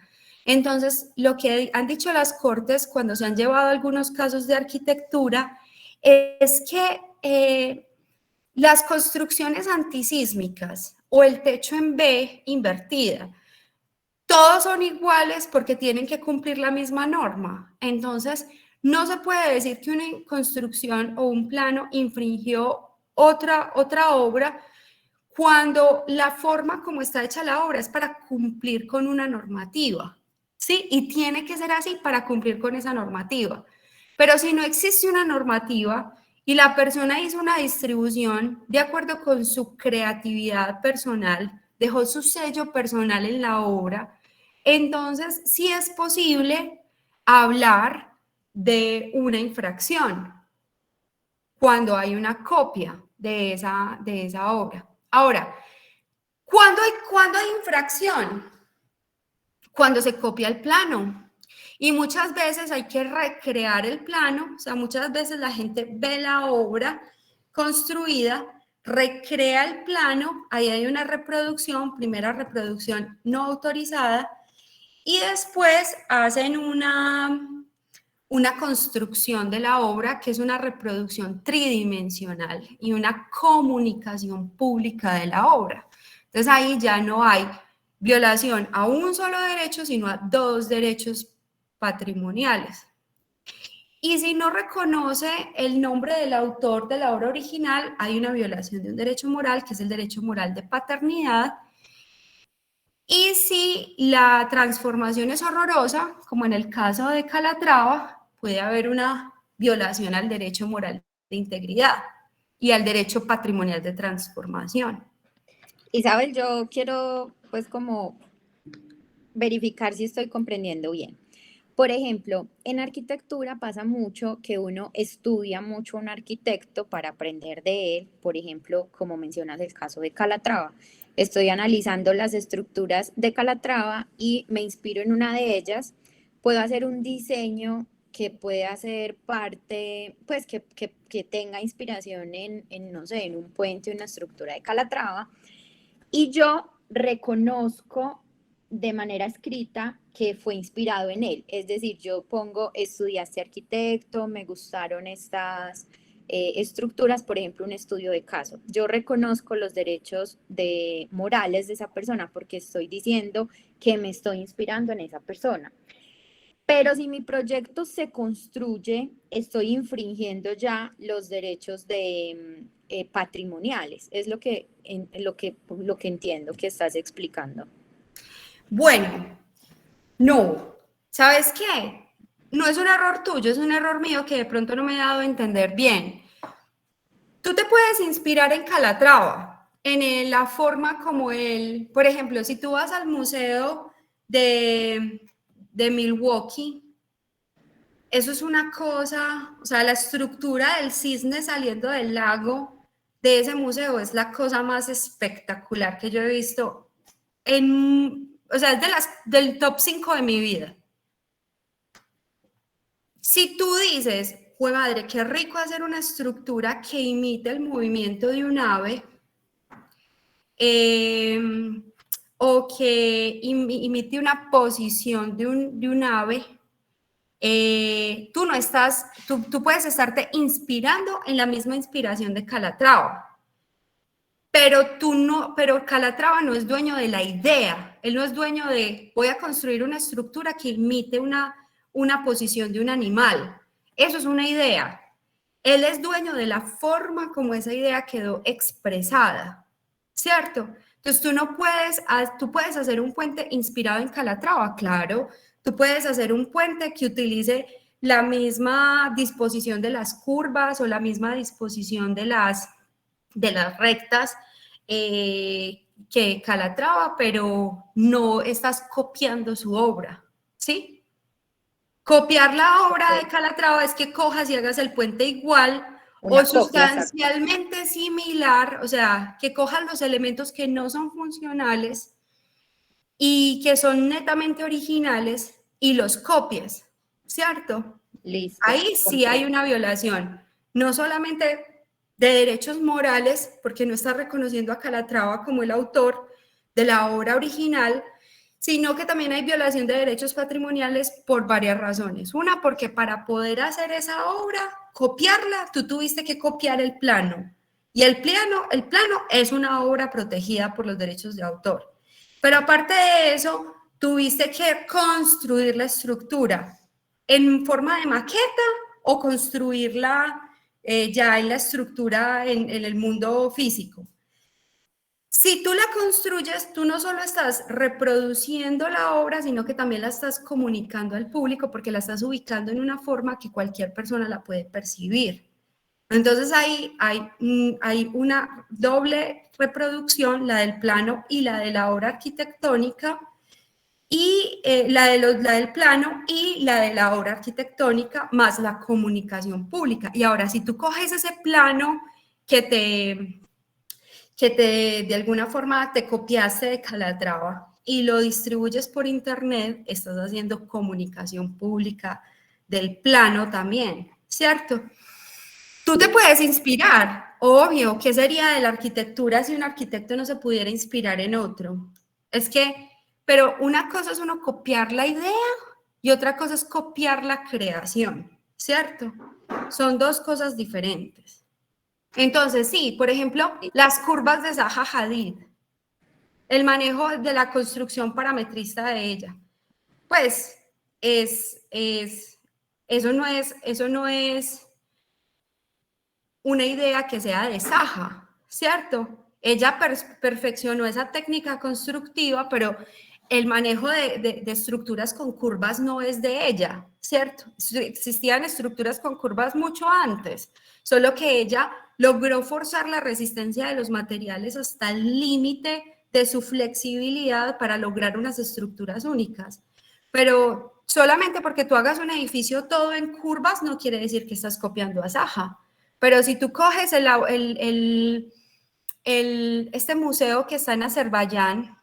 Entonces, lo que han dicho las Cortes cuando se han llevado algunos casos de arquitectura es que las construcciones antisísmicas o el techo en B invertida, todos son iguales porque tienen que cumplir la misma norma. Entonces, no se puede decir que una construcción o un plano infringió otra obra cuando la forma como está hecha la obra es para cumplir con una normativa, ¿sí? Y tiene que ser así para cumplir con esa normativa. Pero si no existe una normativa y la persona hizo una distribución de acuerdo con su creatividad personal, dejó su sello personal en la obra, entonces sí es posible hablar de una infracción cuando hay una copia de esa obra. Ahora, ¿cuándo hay infracción? Cuando se copia el plano. Y muchas veces hay que recrear el plano, o sea, muchas veces la gente ve la obra construida, recrea el plano, ahí hay una reproducción, primera reproducción no autorizada, y después hacen una construcción de la obra que es una reproducción tridimensional y una comunicación pública de la obra. Entonces ahí ya no hay violación a un solo derecho, sino a dos derechos patrimoniales. Y si no reconoce el nombre del autor de la obra original, hay una violación de un derecho moral, que es el derecho moral de paternidad. Y si la transformación es horrorosa, como en el caso de Calatrava, puede haber una violación al derecho moral de integridad y al derecho patrimonial de transformación. Isabel, yo quiero pues como verificar si estoy comprendiendo bien. Por ejemplo, en arquitectura pasa mucho que uno estudia mucho a un arquitecto para aprender de él. Por ejemplo, como mencionas el caso de Calatrava. Estoy analizando las estructuras de Calatrava y me inspiro en una de ellas. Puedo hacer un diseño que pueda ser parte, pues que tenga inspiración no sé, en un puente, una estructura de Calatrava. Y yo reconozco de manera escrita que fue inspirado en él. Es decir, yo pongo, estudiaste arquitecto, me gustaron estas estructuras, por ejemplo, un estudio de caso. Yo reconozco los derechos morales de esa persona porque estoy diciendo que me estoy inspirando en esa persona. Pero si mi proyecto se construye, estoy infringiendo ya los derechos patrimoniales. Es lo que entiendo que estás explicando. Bueno, no. ¿Sabes qué? No es un error tuyo, es un error mío que de pronto no me he dado a entender bien. Tú te puedes inspirar en Calatrava, en la forma como él, por ejemplo, si tú vas al museo de Milwaukee, eso es una cosa, o sea, la estructura del cisne saliendo del lago de ese museo es la cosa más espectacular que yo he visto o sea, es del top 5 de mi vida. Si tú dices, ¡jue madre, qué rico hacer una estructura que imite el movimiento de un ave! O que imite una posición de un ave, tú puedes estarte inspirando en la misma inspiración de Calatrava, pero Calatrava no es dueño de la idea, él no es dueño de voy a construir una estructura que imite una posición de un animal, eso es una idea, él es dueño de la forma como esa idea quedó expresada, ¿cierto? Entonces tú puedes hacer un puente inspirado en Calatrava, claro, tú puedes hacer un puente que utilice la misma disposición de las curvas o la misma disposición de las rectas que Calatrava, pero no estás copiando su obra, ¿sí? Copiar la obra de Calatrava es que cojas y hagas el puente igual Una o copia, exacto. sustancialmente similar, o sea, que cojas los elementos que no son funcionales y que son netamente originales y los copies, ¿cierto? Listo, Ahí sí hay comprendo. una violación, no solamente de derechos morales, porque no está reconociendo a Calatrava como el autor de la obra original, sino que también hay violación de derechos patrimoniales por varias razones. Una, porque para poder hacer esa obra, copiarla, tú tuviste que copiar el plano. Y el plano es una obra protegida por los derechos de autor. Pero aparte de eso, tuviste que construir la estructura en forma de maqueta o construirla ya en la estructura en el mundo físico. Si tú la construyes, tú no solo estás reproduciendo la obra, sino que también la estás comunicando al público porque la estás ubicando en una forma que cualquier persona la puede percibir. Entonces ahí hay una doble reproducción, la del plano y la de la obra arquitectónica, y la del plano y la de la obra arquitectónica, más la comunicación pública. Y ahora, si tú coges ese plano que de alguna forma te copiaste de Calatrava y lo distribuyes por internet, estás haciendo comunicación pública del plano también, ¿cierto? Tú te puedes inspirar, obvio. ¿Qué sería de la arquitectura si un arquitecto no se pudiera inspirar en otro? Es que, pero una cosa es uno copiar la idea y otra cosa es copiar la creación, ¿cierto? Son dos cosas diferentes. Entonces, sí, por ejemplo, las curvas de Zaha Hadid, el manejo de la construcción parametrista de ella, pues eso no es una idea que sea de Zaha, ¿cierto? Ella perfeccionó esa técnica constructiva, pero el manejo de estructuras con curvas no es de ella, ¿cierto? Existían estructuras con curvas mucho antes, solo que ella logró forzar la resistencia de los materiales hasta el límite de su flexibilidad para lograr unas estructuras únicas. Pero solamente porque tú hagas un edificio todo en curvas no quiere decir que estás copiando a Zaha. Pero si tú coges este museo que está en Azerbaiyán,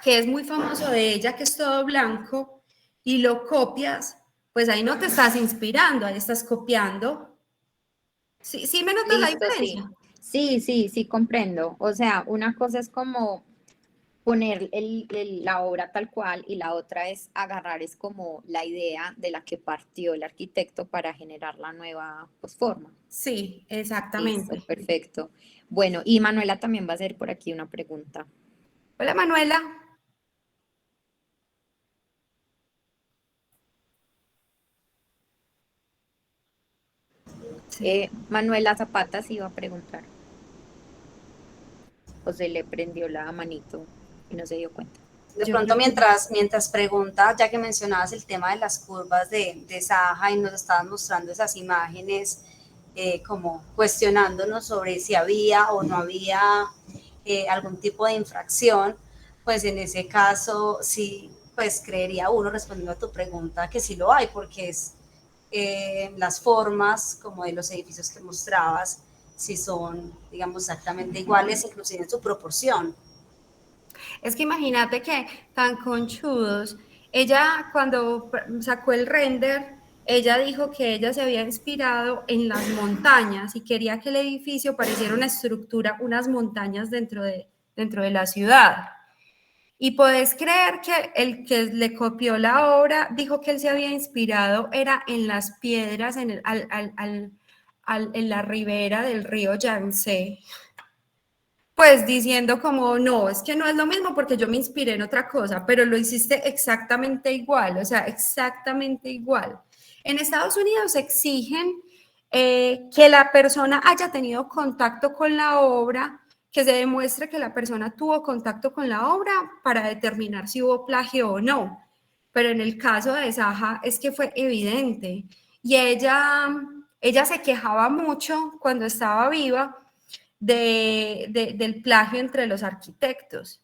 que es muy famoso de ella, que es todo blanco, y lo copias, pues ahí no te estás inspirando, ahí estás copiando. ¿Sí, sí me notas la Listo, sí. diferencia? Sí, comprendo. O sea, una cosa es como poner la obra tal cual y la otra es agarrar, es como la idea de la que partió el arquitecto para generar la nueva pues, forma. Sí, Listo, exactamente. perfecto. Bueno, y Manuela también va a hacer por aquí una pregunta. Hola, Manuela. Sí. Manuela Zapata sí iba a preguntar. O se le prendió la manito y no se dio cuenta. De Yo pronto, creo que mientras pregunta, ya que mencionabas el tema de las curvas de Zaha y nos estabas mostrando esas imágenes, como cuestionándonos sobre si había o no había algún tipo de infracción, pues en ese caso sí, pues creería uno, respondiendo a tu pregunta, que sí lo hay, porque es las formas como de los edificios que mostrabas, si son, digamos, exactamente iguales, inclusive en su proporción. Es que imagínate que tan conchudos, ella cuando sacó el render, ella dijo que ella se había inspirado en las montañas y quería que el edificio pareciera una estructura, unas montañas dentro de la ciudad. Y podés creer que el que le copió la obra dijo que él se había inspirado era en las piedras en la ribera del río Yangtze, pues diciendo como, no, es que no es lo mismo porque yo me inspiré en otra cosa, pero lo hiciste exactamente igual, o sea, exactamente igual. En Estados Unidos exigen que la persona haya tenido contacto con la obra, que se demuestre que la persona tuvo contacto con la obra para determinar si hubo plagio o no. Pero en el caso de Zaha es que fue evidente y ella se quejaba mucho cuando estaba viva del plagio entre los arquitectos.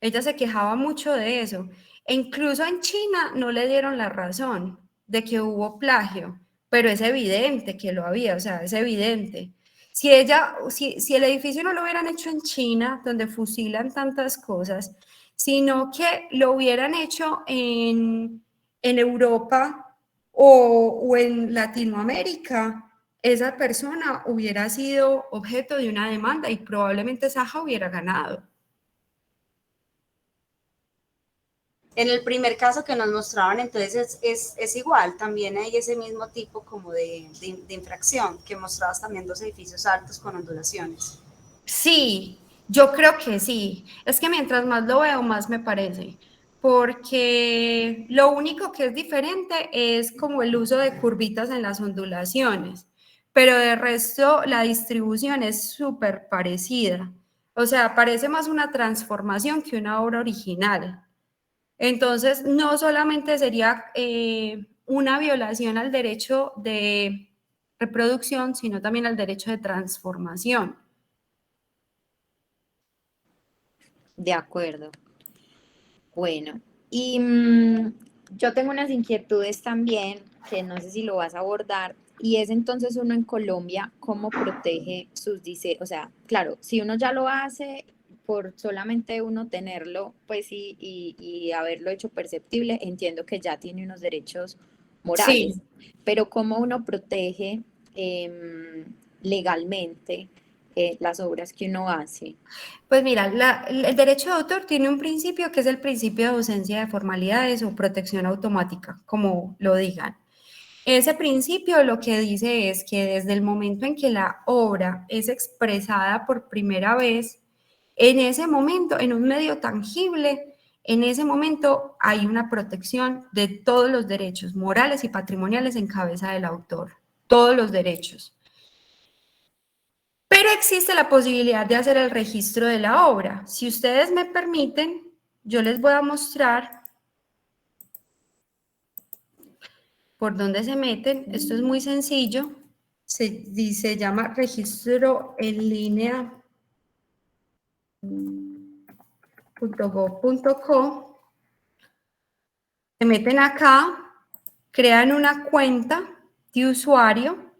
Ella se quejaba mucho de eso. E incluso en China no le dieron la razón de que hubo plagio, pero es evidente que lo había, o sea, es evidente. Si el edificio no lo hubieran hecho en China, donde fusilan tantas cosas, sino que lo hubieran hecho en Europa o en Latinoamérica, esa persona hubiera sido objeto de una demanda y probablemente Saja hubiera ganado. En el primer caso que nos mostraban, entonces es igual, también hay ese mismo tipo como de infracción, que mostrabas también 2 edificios altos con ondulaciones. Sí, yo creo que sí. Es que mientras más lo veo, más me parece. Porque lo único que es diferente es como el uso de curvitas en las ondulaciones. Pero de resto, la distribución es súper parecida. O sea, parece más una transformación que una obra original. Entonces, no solamente sería una violación al derecho de reproducción, sino también al derecho de transformación. De acuerdo. Bueno, y yo tengo unas inquietudes también, que no sé si lo vas a abordar, y es entonces uno en Colombia, ¿cómo protege sus diseños? O sea, claro, si uno ya lo hace por solamente uno tenerlo, pues y haberlo hecho perceptible, entiendo que ya tiene unos derechos morales, Sí, pero ¿cómo uno protege legalmente las obras que uno hace? pues mira, el derecho de autor tiene un principio que es el principio de ausencia de formalidades o protección automática, como lo digan. Ese principio lo que dice es que desde el momento en que la obra es expresada por primera vez, en ese momento, en un medio tangible, en ese momento hay una protección de todos los derechos morales y patrimoniales en cabeza del autor, todos los derechos. Pero existe la posibilidad de hacer el registro de la obra. Si ustedes me permiten, yo les voy a mostrar por dónde se meten. Esto es muy sencillo. Se llama registro en línea.gov.co. Se meten acá, crean una cuenta de usuario.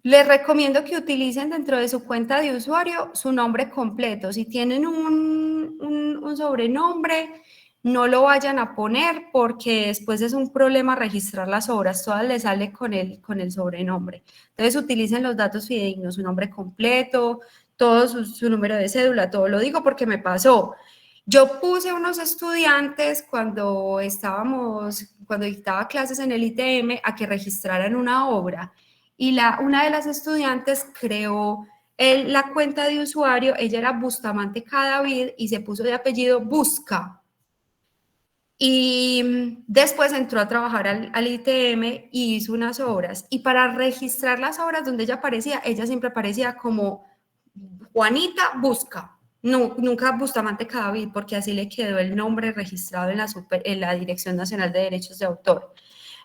Les recomiendo que utilicen dentro de su cuenta de usuario su nombre completo. Si tienen un sobrenombre, no lo vayan a poner porque después es un problema registrar las obras. Todas les sale con el sobrenombre. Entonces utilicen los datos fidedignos, su nombre completo, todo su número de cédula, todo lo digo porque me pasó. Yo puse unos estudiantes cuando dictaba clases en el ITM a que registraran una obra y una de las estudiantes creó la cuenta de usuario, ella era Bustamante Cadavid y se puso de apellido Busca. Y después entró a trabajar al ITM y hizo unas obras. Y para registrar las obras donde ella aparecía, ella siempre aparecía como Juanita Busca. No, nunca Bustamante Cadavid, porque así le quedó el nombre registrado en la Dirección Nacional de Derechos de Autor.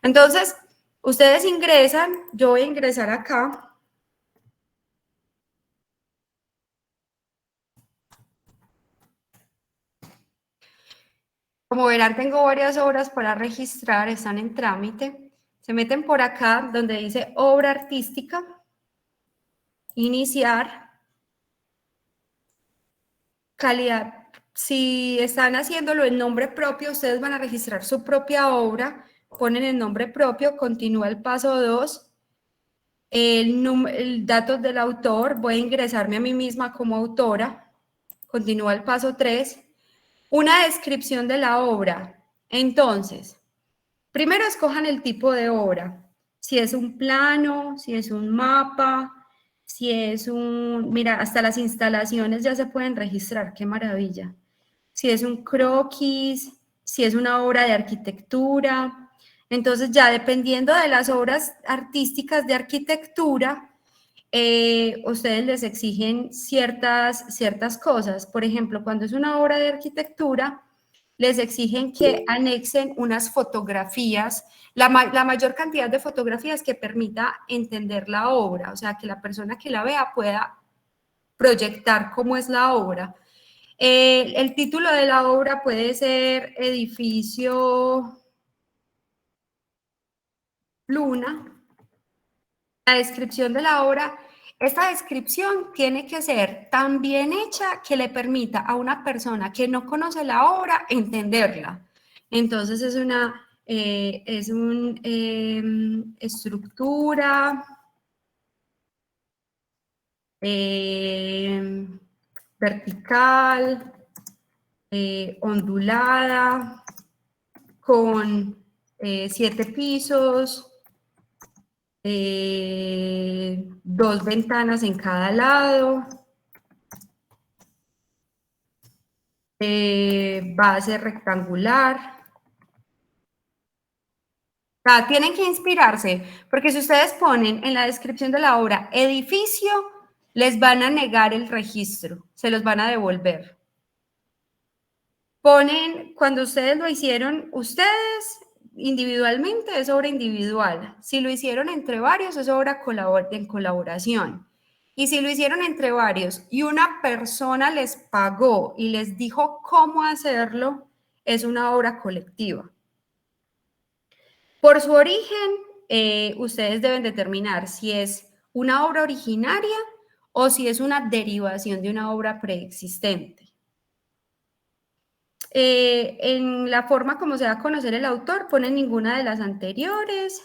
Entonces, ustedes ingresan, yo voy a ingresar acá. Como verán, tengo varias obras para registrar, están en trámite. Se meten por acá donde dice obra artística, iniciar, calidad. Si están haciéndolo en nombre propio, ustedes van a registrar su propia obra, ponen el nombre propio, continúa el paso 2, el datos del autor, voy a ingresarme a mí misma como autora, continúa el paso 3, una descripción de la obra. Entonces, primero escojan el tipo de obra, si es un plano, si es un mapa, si es mira, hasta las instalaciones ya se pueden registrar, qué maravilla. Si es un croquis, si es una obra de arquitectura. Entonces ya dependiendo de las obras artísticas de arquitectura, ustedes les exigen ciertas cosas. Por ejemplo, cuando es una obra de arquitectura, les exigen que anexen unas fotografías, la mayor cantidad de fotografías que permita entender la obra, o sea, que la persona que la vea pueda proyectar cómo es la obra. El título de la obra puede ser Edificio Luna. la descripción de la obra, esta descripción tiene que ser tan bien hecha que le permita a una persona que no conoce la obra entenderla. Entonces es una estructura vertical, ondulada, con 7 pisos, 2 ventanas en cada lado, base rectangular. O sea, tienen que inspirarse, porque si ustedes ponen en la descripción de la obra edificio, les van a negar el registro, se los van a devolver. Ponen, cuando ustedes lo hicieron, ustedes individualmente es obra individual. Si lo hicieron entre varios, es obra en colaboración. Y si lo hicieron entre varios y una persona les pagó y les dijo cómo hacerlo, es una obra colectiva. Por su origen, ustedes deben determinar si es una obra originaria o si es una derivación de una obra preexistente. En la forma como se va a conocer el autor, ponen ninguna de las anteriores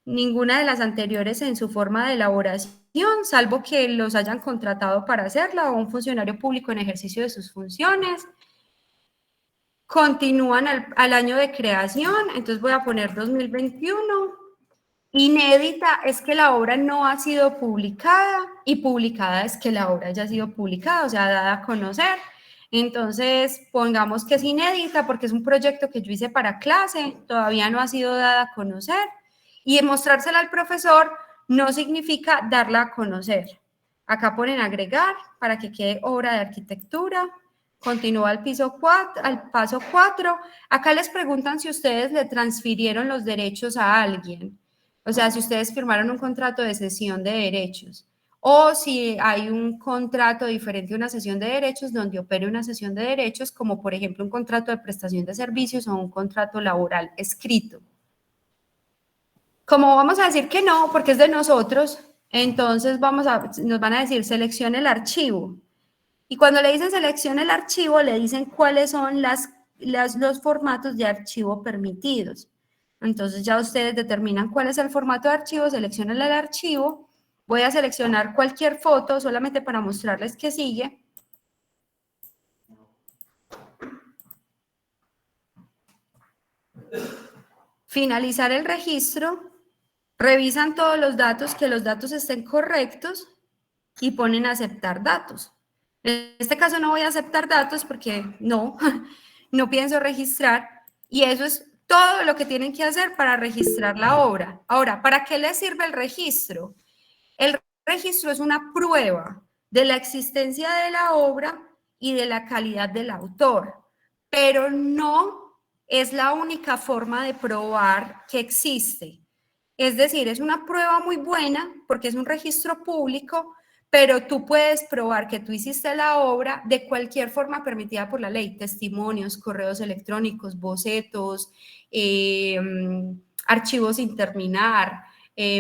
en su forma de elaboración, salvo que los hayan contratado para hacerla o un funcionario público en ejercicio de sus funciones. Continúan al año de creación, entonces voy a poner 2021. Inédita es que la obra no ha sido publicada y publicada es que la obra ya ha sido publicada, o sea, dada a conocer. Entonces, pongamos que es inédita porque es un proyecto que yo hice para clase, todavía no ha sido dada a conocer. Y mostrársela al profesor no significa darla a conocer. Acá ponen agregar para que quede obra de arquitectura. Continúa al paso 4. Acá les preguntan si ustedes le transfirieron los derechos a alguien. O sea, si ustedes firmaron un contrato de cesión de derechos o si hay un contrato diferente a una cesión de derechos donde opere una cesión de derechos, como por ejemplo un contrato de prestación de servicios o un contrato laboral escrito. Como vamos a decir que no, porque es de nosotros, entonces nos van a decir seleccione el archivo. Y cuando le dicen seleccione el archivo, le dicen cuáles son los formatos de archivo permitidos. Entonces ya ustedes determinan cuál es el formato de archivo, seleccionan el archivo. Voy a seleccionar cualquier foto solamente para mostrarles que sigue. Finalizar el registro. Revisan todos los datos, que los datos estén correctos y ponen aceptar datos. En este caso no voy a aceptar datos porque no pienso registrar y eso es todo lo que tienen que hacer para registrar la obra. Ahora, ¿para qué les sirve el registro? El registro es una prueba de la existencia de la obra y de la calidad del autor, pero no es la única forma de probar que existe. Es decir, es una prueba muy buena porque es un registro público, pero tú puedes probar que tú hiciste la obra de cualquier forma permitida por la ley, testimonios, correos electrónicos, bocetos, archivos sin terminar,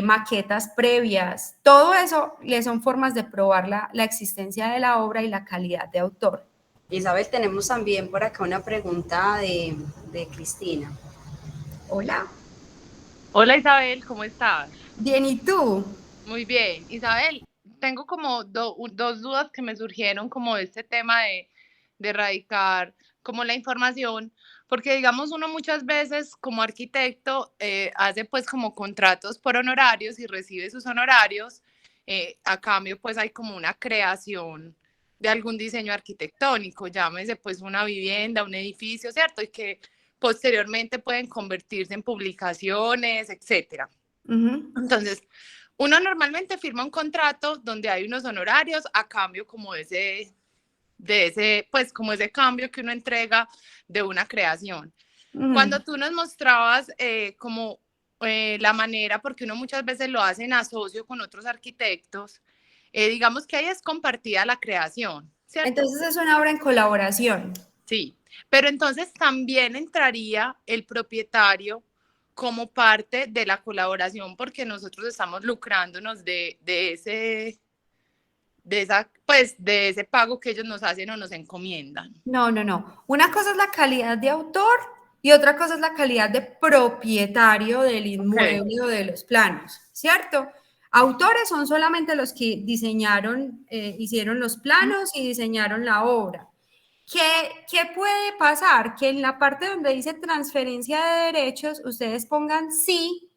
maquetas previas, todo eso son formas de probar la existencia de la obra y la calidad de autor. Isabel, tenemos también por acá una pregunta de Cristina. Hola. Hola Isabel, ¿cómo estás? Bien, ¿y tú? Muy bien. Isabel, tengo como dos dudas que me surgieron como de este tema de erradicar como la información, porque digamos uno muchas veces como arquitecto hace pues como contratos por honorarios y recibe sus honorarios, a cambio pues hay como una creación de algún diseño arquitectónico, llámese pues una vivienda, un edificio, ¿cierto? Y que posteriormente pueden convertirse en publicaciones, etcétera. Entonces, uno normalmente firma un contrato donde hay unos honorarios a cambio como ese cambio que uno entrega de una creación. Cuando tú nos mostrabas la manera, porque uno muchas veces lo hace en asocio con otros arquitectos, digamos que ahí es compartida la creación, ¿cierto? Entonces es una obra en colaboración. Sí, pero entonces también entraría el propietario como parte de la colaboración, porque nosotros estamos lucrándonos de ese pago que ellos nos hacen o nos encomiendan. No. Una cosa es la calidad de autor y otra cosa es la calidad de propietario del inmueble o de los planos, ¿cierto? Autores son solamente los que diseñaron, hicieron los planos y diseñaron la obra. ¿Qué puede pasar? Que en la parte donde dice transferencia de derechos, ustedes pongan sí,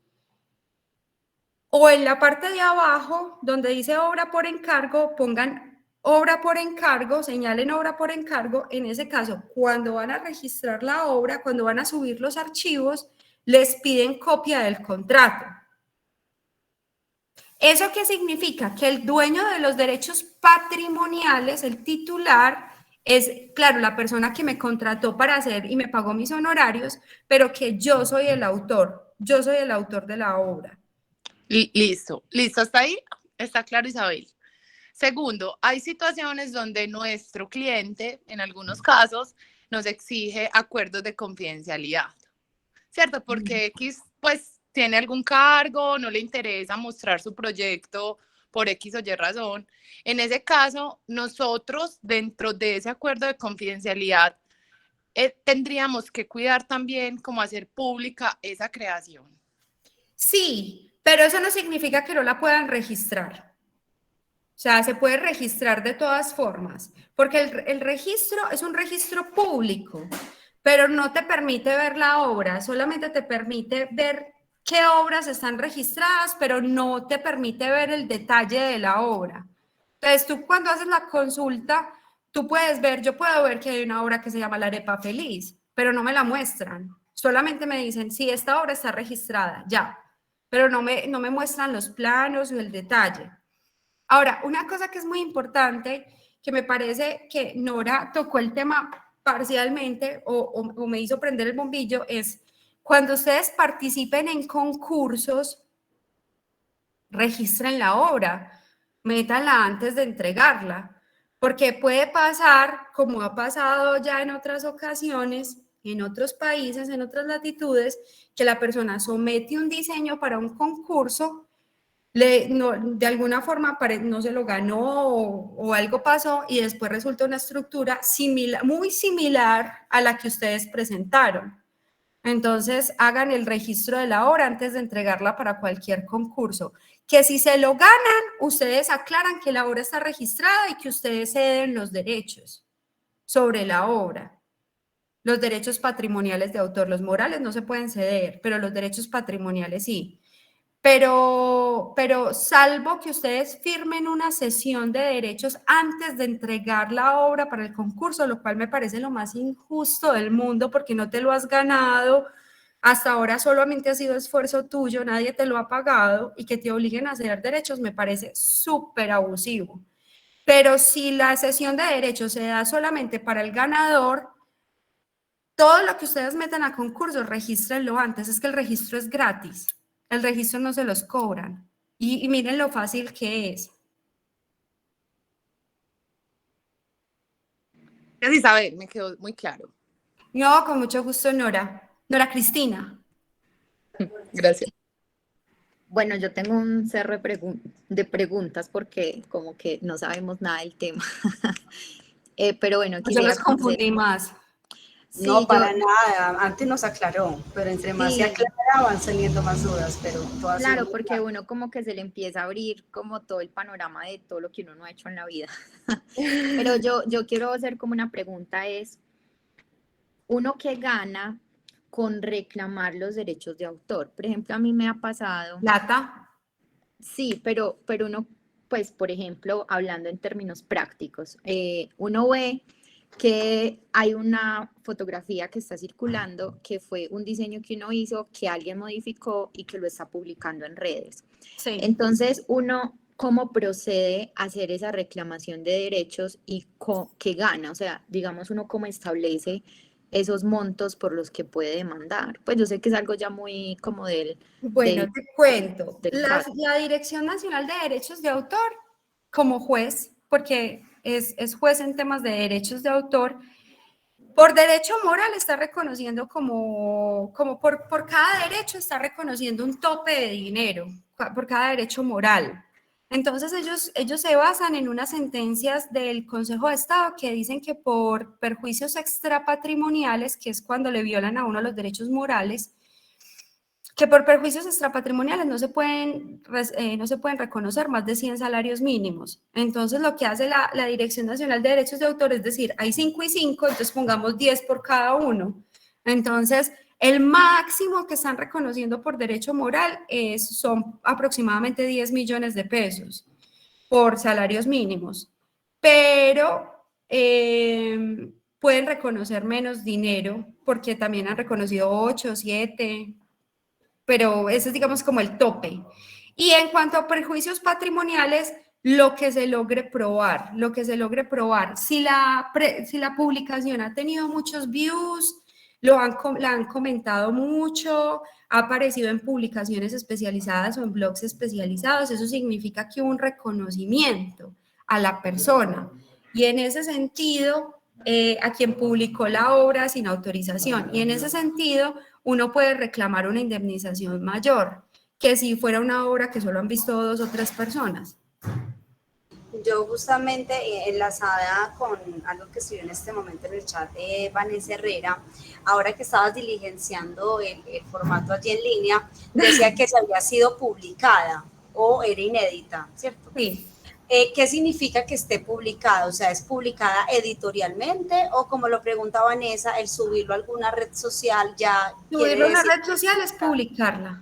o en la parte de abajo, donde dice obra por encargo, pongan obra por encargo, señalen obra por encargo. En ese caso, cuando van a registrar la obra, cuando van a subir los archivos, les piden copia del contrato. ¿Eso qué significa? Que el dueño de los derechos patrimoniales, el titular, es, claro, la persona que me contrató para hacer y me pagó mis honorarios, pero que yo soy el autor de la obra. Listo, hasta ahí está claro, Isabel. Segundo, hay situaciones donde nuestro cliente, en algunos casos, nos exige acuerdos de confidencialidad, ¿cierto? Porque X, pues, tiene algún cargo, no le interesa mostrar su proyecto por X o Y razón. En ese caso, nosotros, dentro de ese acuerdo de confidencialidad, tendríamos que cuidar también cómo hacer pública esa creación. Sí, pero eso no significa que no la puedan registrar. O sea, se puede registrar de todas formas, porque el registro es un registro público, pero no te permite ver la obra, solamente te permite ver qué obras están registradas, pero no te permite ver el detalle de la obra. Entonces, tú cuando haces la consulta, tú puedes ver, yo puedo ver que hay una obra que se llama La Arepa Feliz, pero no me la muestran. Solamente me dicen, sí, esta obra está registrada, ya, pero no me muestran los planos o el detalle. Ahora, una cosa que es muy importante, que me parece que Nora tocó el tema parcialmente o me hizo prender el bombillo, es cuando ustedes participen en concursos, registren la obra, métanla antes de entregarla, porque puede pasar, como ha pasado ya en otras ocasiones, en otros países, en otras latitudes, que la persona somete un diseño para un concurso, de alguna forma no se lo ganó o algo pasó y después resulta una estructura muy similar a la que ustedes presentaron. Entonces, hagan el registro de la obra antes de entregarla para cualquier concurso. Que si se lo ganan, ustedes aclaran que la obra está registrada y que ustedes ceden los derechos sobre la obra. Los derechos patrimoniales de autor, los morales no se pueden ceder, pero los derechos patrimoniales sí. Pero salvo que ustedes firmen una cesión de derechos antes de entregar la obra para el concurso, lo cual me parece lo más injusto del mundo porque no te lo has ganado, hasta ahora solamente ha sido esfuerzo tuyo, nadie te lo ha pagado y que te obliguen a ceder derechos me parece súper abusivo. Pero si la cesión de derechos se da solamente para el ganador, todo lo que ustedes metan a concurso, regístrenlo antes, es que el registro es gratis. El registro no se los cobran. Y miren lo fácil que es. Gracias, Isabel, me quedó muy claro. No, con mucho gusto, Nora. Nora Cristina. Gracias. Bueno, yo tengo un cerro de preguntas porque como que no sabemos nada del tema. Pero bueno, yo los confundí más. Sí, no, para nada, antes nos aclaró, pero entre más se aclara van saliendo más dudas, pero todas. Claro, porque uno como que se le empieza a abrir como todo el panorama de todo lo que uno no ha hecho en la vida. Pero yo quiero hacer como una pregunta es, ¿uno qué gana con reclamar los derechos de autor? Por ejemplo, a mí me ha pasado... ¿Plata? Sí, pero uno, pues, por ejemplo, hablando en términos prácticos, uno ve que hay una fotografía que está circulando, que fue un diseño que uno hizo, que alguien modificó y que lo está publicando en redes. Sí. Entonces, uno, ¿cómo procede a hacer esa reclamación de derechos y qué gana? O sea, digamos, uno cómo establece esos montos por los que puede demandar. Pues yo sé que es algo ya muy como del... Bueno, te cuento. La Dirección Nacional de Derechos de Autor, como juez, porque es juez en temas de derechos de autor, Por derecho moral está reconociendo como por cada derecho está reconociendo un tope de dinero, por cada derecho moral. Entonces ellos se basan en unas sentencias del Consejo de Estado que dicen que por perjuicios extrapatrimoniales, que es cuando le violan a uno los derechos morales, que por perjuicios extrapatrimoniales no se pueden reconocer más de 100 salarios mínimos. Entonces, lo que hace la Dirección Nacional de Derechos de Autor es decir, hay 5 y 5, entonces pongamos 10 por cada uno. Entonces, el máximo que están reconociendo por derecho moral son aproximadamente 10 millones de pesos por salarios mínimos, pero pueden reconocer menos dinero porque también han reconocido 8, 7, pero ese es, digamos, como el tope. Y en cuanto a perjuicios patrimoniales, lo que se logre probar, si la publicación ha tenido muchos views, la han comentado mucho, ha aparecido en publicaciones especializadas o en blogs especializados, eso significa que hubo un reconocimiento a la persona. Y en ese sentido, a quien publicó la obra sin autorización, y en ese sentido, uno puede reclamar una indemnización mayor que si fuera una obra que solo han visto 2 o 3 personas. Yo justamente enlazada con algo que escribió en este momento en el chat de Vanessa Herrera, ahora que estabas diligenciando el formato allí en línea, decía que se había sido publicada o era inédita, ¿cierto? Sí. ¿Qué significa que esté publicada? O sea, ¿es publicada editorialmente o, como lo pregunta Vanessa, el subirlo a alguna red social ya? Subirlo a una red social es publicarla,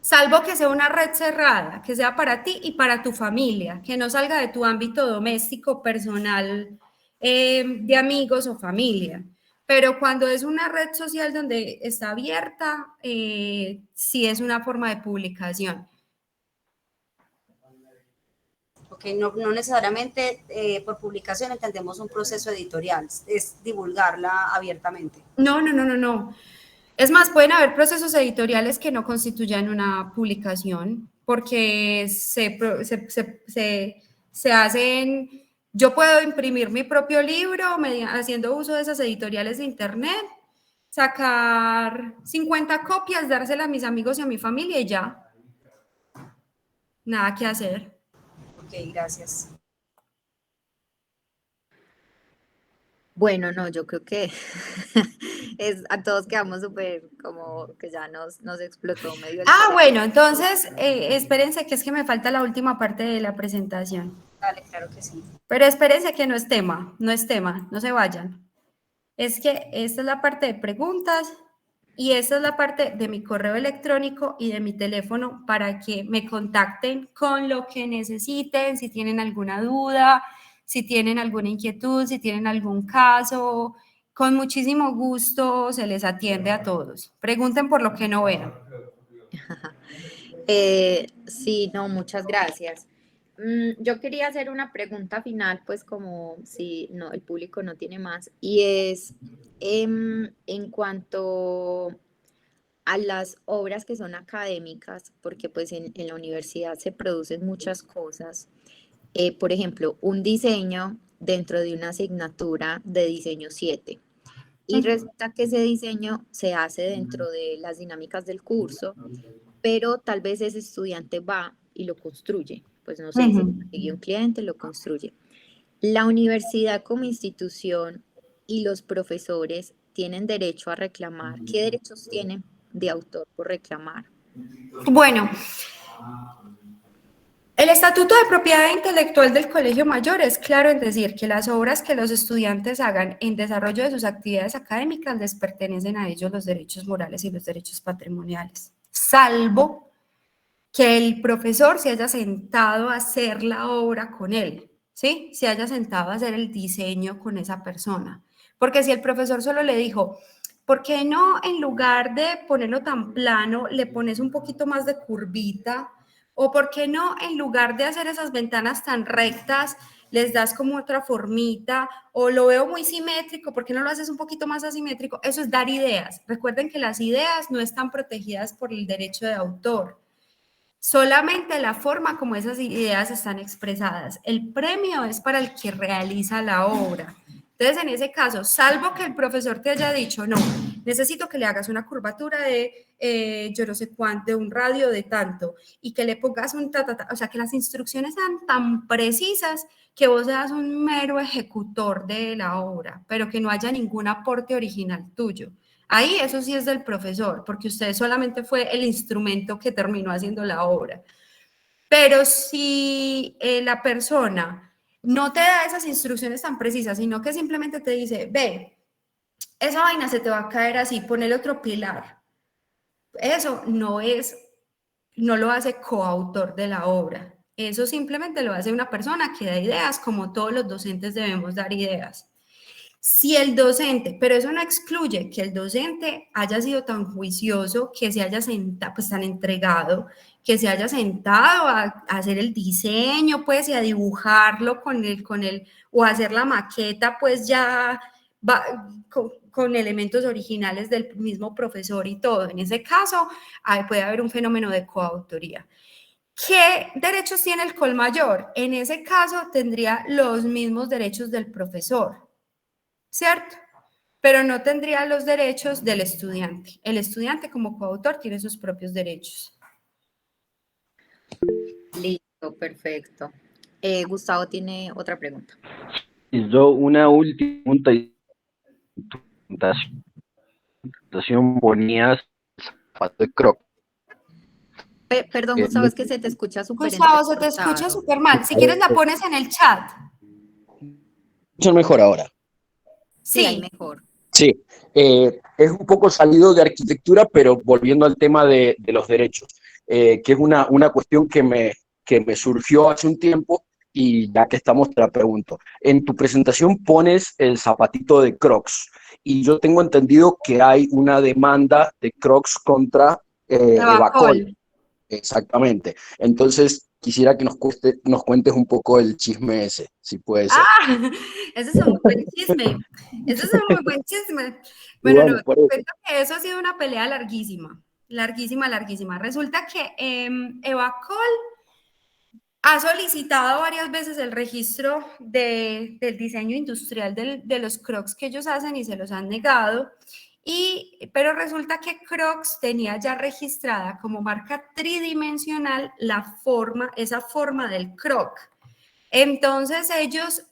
salvo que sea una red cerrada, que sea para ti y para tu familia, que no salga de tu ámbito doméstico, personal, de amigos o familia. Pero cuando es una red social donde está abierta, sí es una forma de publicación. Okay, no necesariamente por publicación entendemos un proceso editorial, es divulgarla abiertamente. No. Es más, pueden haber procesos editoriales que no constituyan una publicación porque se hacen. Yo puedo imprimir mi propio libro haciendo uso de esas editoriales de internet, sacar 50 copias, dársela a mis amigos y a mi familia y ya. Nada que hacer. Ok, gracias. Bueno, no, yo creo que a todos quedamos súper como que ya nos explotó medio el cerebro. Bueno, entonces espérense que es que me falta la última parte de la presentación. Dale, claro que sí. Pero espérense que no es tema, no se vayan. Es que esta es la parte de preguntas y esta es la parte de mi correo electrónico y de mi teléfono para que me contacten con lo que necesiten, si tienen alguna duda, si tienen alguna inquietud, si tienen algún caso. Con muchísimo gusto se les atiende a todos. Pregunten por lo que no vean. Sí, no, muchas gracias. Yo quería hacer una pregunta final, pues como si no, el público no tiene más, y es en cuanto a las obras que son académicas, porque pues en la universidad se producen muchas cosas. Por ejemplo, un diseño dentro de una asignatura de diseño 7. Y resulta que ese diseño se hace dentro de las dinámicas del curso, pero tal vez ese estudiante va y lo construye. Pues no sé, se consigue un cliente, lo construye. La universidad como institución y los profesores tienen derecho a reclamar. ¿Qué derechos tienen de autor por reclamar? Bueno, el Estatuto de Propiedad Intelectual del Colegio Mayor es claro en decir que las obras que los estudiantes hagan en desarrollo de sus actividades académicas les pertenecen a ellos los derechos morales y los derechos patrimoniales, salvo que el profesor se haya sentado a hacer la obra con él, ¿sí? Se haya sentado a hacer el diseño con esa persona. Porque si el profesor solo le dijo, ¿por qué no en lugar de ponerlo tan plano, le pones un poquito más de curvita? ¿O por qué no en lugar de hacer esas ventanas tan rectas, les das como otra formita? O lo veo muy simétrico, ¿por qué no lo haces un poquito más asimétrico? Eso es dar ideas. Recuerden que las ideas no están protegidas por el derecho de autor. Solamente la forma como esas ideas están expresadas. El premio es para el que realiza la obra. Entonces, en ese caso, salvo que el profesor te haya dicho, no, necesito que le hagas una curvatura de yo no sé cuánto, de un radio de tanto, y que le pongas un o sea, que las instrucciones sean tan precisas que vos seas un mero ejecutor de la obra, pero que no haya ningún aporte original tuyo. Ahí eso sí es del profesor, porque usted solamente fue el instrumento que terminó haciendo la obra. Pero si la persona no te da esas instrucciones tan precisas, sino que simplemente te dice, ve, esa vaina se te va a caer así, ponle otro pilar. Eso no lo hace coautor de la obra. Eso simplemente lo hace una persona que da ideas, como todos los docentes debemos dar ideas. Si el docente, pero eso no excluye que el docente haya sido tan juicioso, que se haya sentado, pues tan entregado, que se haya sentado a hacer el diseño, pues, y a dibujarlo o hacer la maqueta, pues ya con elementos originales del mismo profesor y todo. En ese caso, puede haber un fenómeno de coautoría. ¿Qué derechos tiene el Colmayor? En ese caso, tendría los mismos derechos del profesor, ¿cierto? Pero no tendría los derechos del estudiante. El estudiante como coautor tiene sus propios derechos. Listo, perfecto. Gustavo tiene otra pregunta. Yo una última pregunta. En tu presentación ponías el zapato de Croc. Perdón, Gustavo, es que se te escucha súper Gustavo, se te escucha súper mal. Si quieres la pones en el chat. ¿Escuchan mejor ahora? Sí, hay mejor. Sí, es un poco salido de arquitectura, pero volviendo al tema de los derechos, que es una cuestión que me surgió hace un tiempo y ya que estamos te la pregunto. En tu presentación pones el zapatito de Crocs y yo tengo entendido que hay una demanda de Crocs contra Evacol. Exactamente. Entonces, quisiera que nos cuentes un poco el chisme ese, si puede ser. Ese es un muy buen chisme. Ese es un muy buen chisme. Bueno, no, cuento que eso ha sido una pelea larguísima, larguísima, larguísima. Resulta que Evacol ha solicitado varias veces el registro del diseño industrial de los Crocs que ellos hacen y se los han negado. Pero resulta que Crocs tenía ya registrada como marca tridimensional esa forma del Croc. Entonces ellos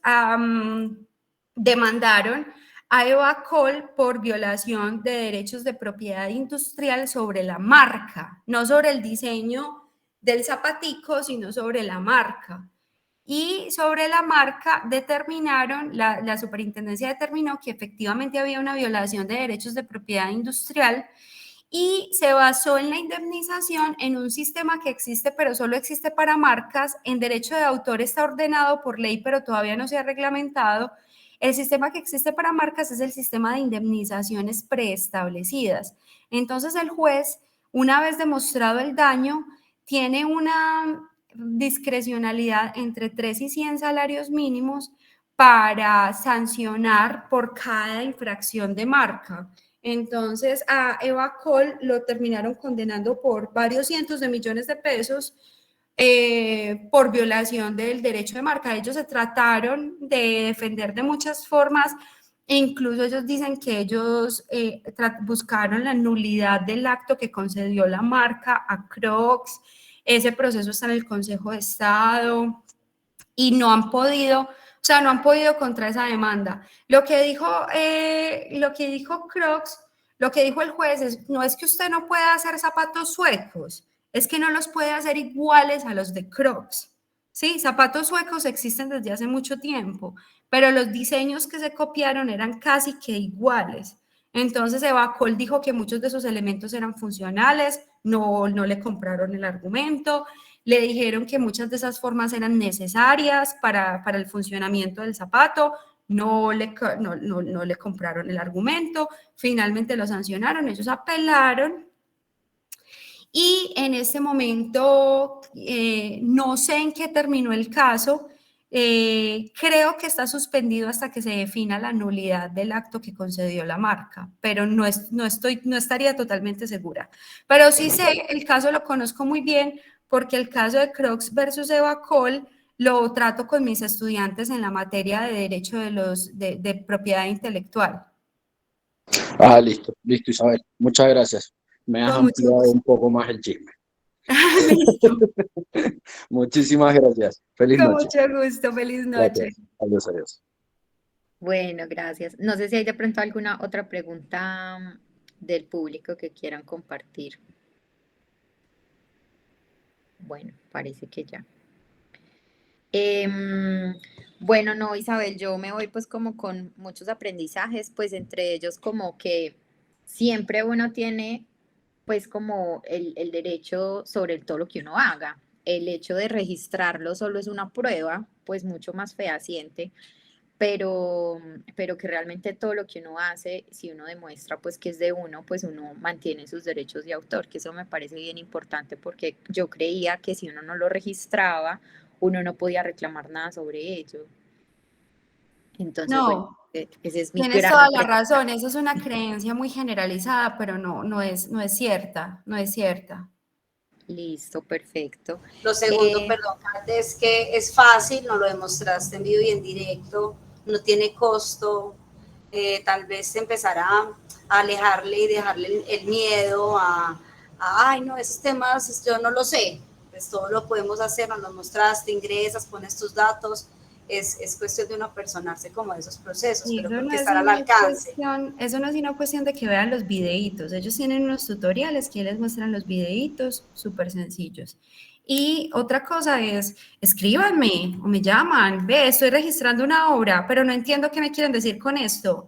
demandaron a Evacol por violación de derechos de propiedad industrial sobre la marca, no sobre el diseño del zapatico, sino sobre la marca. Y sobre la marca determinaron, la superintendencia determinó que efectivamente había una violación de derechos de propiedad industrial y se basó en la indemnización en un sistema que existe, pero solo existe para marcas. En derecho de autor está ordenado por ley, pero todavía no se ha reglamentado. El sistema que existe para marcas es el sistema de indemnizaciones preestablecidas. Entonces el juez, una vez demostrado el daño, tiene una discrecionalidad entre 3 y 100 salarios mínimos para sancionar por cada infracción de marca. Entonces a Evacol lo terminaron condenando por varios cientos de millones de pesos por violación del derecho de marca. Ellos se trataron de defender de muchas formas. E incluso ellos dicen que ellos buscaron la nulidad del acto que concedió la marca a Crocs. Ese proceso está en el Consejo de Estado y no han podido contra esa demanda. Lo que dijo Crocs, lo que dijo el juez no es que usted no pueda hacer zapatos suecos, es que no los puede hacer iguales a los de Crocs. Sí, zapatos suecos existen desde hace mucho tiempo, pero los diseños que se copiaron eran casi que iguales. Entonces Evacol dijo que muchos de esos elementos eran funcionales, no le compraron el argumento, le dijeron que muchas de esas formas eran necesarias para el funcionamiento del zapato, no le compraron el argumento, finalmente lo sancionaron, ellos apelaron. Y en este momento no sé en qué terminó el caso, creo que está suspendido hasta que se defina la nulidad del acto que concedió la marca, pero no estaría totalmente segura. Pero sí sé, el caso lo conozco muy bien porque el caso de Crocs versus Evacol lo trato con mis estudiantes en la materia de derecho de propiedad intelectual. Listo, listo, Isabel. Muchas gracias. Me has Con mucho ampliado gusto. un poco más el chisme. Listo. Muchísimas gracias. Feliz Con noche. mucho gusto. Feliz noche. Gracias. Adiós, adiós. Bueno, gracias. No sé si hay de pronto alguna otra pregunta del público que quieran compartir. Bueno, parece que ya. Bueno, no, Isabel, yo me voy pues como con muchos aprendizajes, pues entre ellos como que siempre uno tiene pues como el derecho sobre todo lo que uno haga. El hecho de registrarlo solo es una prueba, pues mucho más fehaciente, pero que realmente todo lo que uno hace, si uno demuestra pues que es de uno, pues uno mantiene sus derechos de autor, que eso me parece bien importante porque yo creía que si uno no lo registraba, uno no podía reclamar nada sobre ello. Entonces, bueno, No, ese es mi tienes gran toda la aprendizaje. razón. Eso es una creencia muy generalizada, pero no es cierta, no es cierta. Listo, perfecto. Lo segundo, perdón, Kate, es que es fácil, no lo demostraste en vivo y en directo, no tiene costo, tal vez empezar a alejarle y dejarle el miedo ay, no, esos temas yo no lo sé, pues todo lo podemos hacer, nos lo mostraste, ingresas, pones tus datos, es cuestión de uno personarse como de esos procesos, Y pero eso creo no que es estar al una alcance. cuestión, eso no es una cuestión de que vean los videitos. Ellos tienen unos tutoriales que les muestran los videitos súper sencillos. Y otra cosa es, escríbanme o me llaman, ve, estoy registrando una obra, pero no entiendo qué me quieren decir con esto.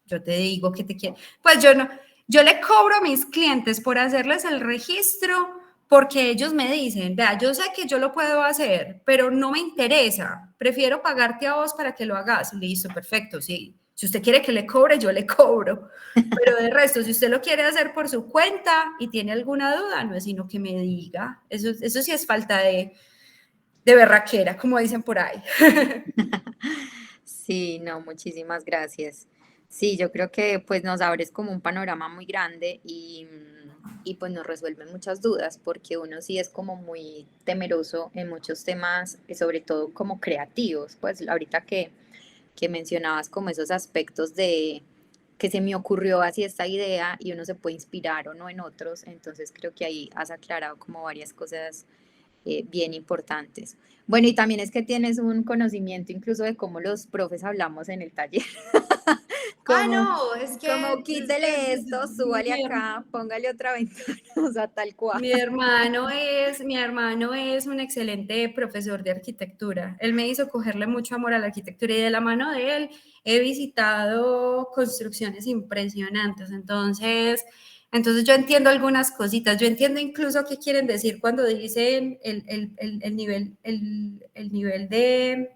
Yo te digo que te quiero. Pues yo no, yo le cobro a mis clientes por hacerles el registro porque ellos me dicen, vea, yo sé que yo lo puedo hacer, pero no me interesa, prefiero pagarte a vos para que lo hagas. Listo, perfecto, sí. Si usted quiere que le cobre, yo le cobro. Pero de resto, si usted lo quiere hacer por su cuenta y tiene alguna duda, no es sino que me diga. Eso sí es falta de berraquera, como dicen por ahí. Sí, no, muchísimas gracias. Sí, yo creo que pues nos abres como un panorama muy grande y pues nos resuelven muchas dudas porque uno sí es como muy temeroso en muchos temas, sobre todo como creativos, pues ahorita que mencionabas como esos aspectos de que se me ocurrió así esta idea y uno se puede inspirar o no en otros, entonces creo que ahí has aclarado como varias cosas bien importantes. Bueno, y también es que tienes un conocimiento incluso de cómo los profes hablamos en el taller. No, es Como que, quítele esto, súbale acá, póngale otra ventana, o sea, tal cual. Mi hermano es un excelente profesor de arquitectura. Él me hizo cogerle mucho amor a la arquitectura y de la mano de él he visitado construcciones impresionantes. Entonces yo entiendo algunas cositas. Yo entiendo incluso qué quieren decir cuando dicen el nivel de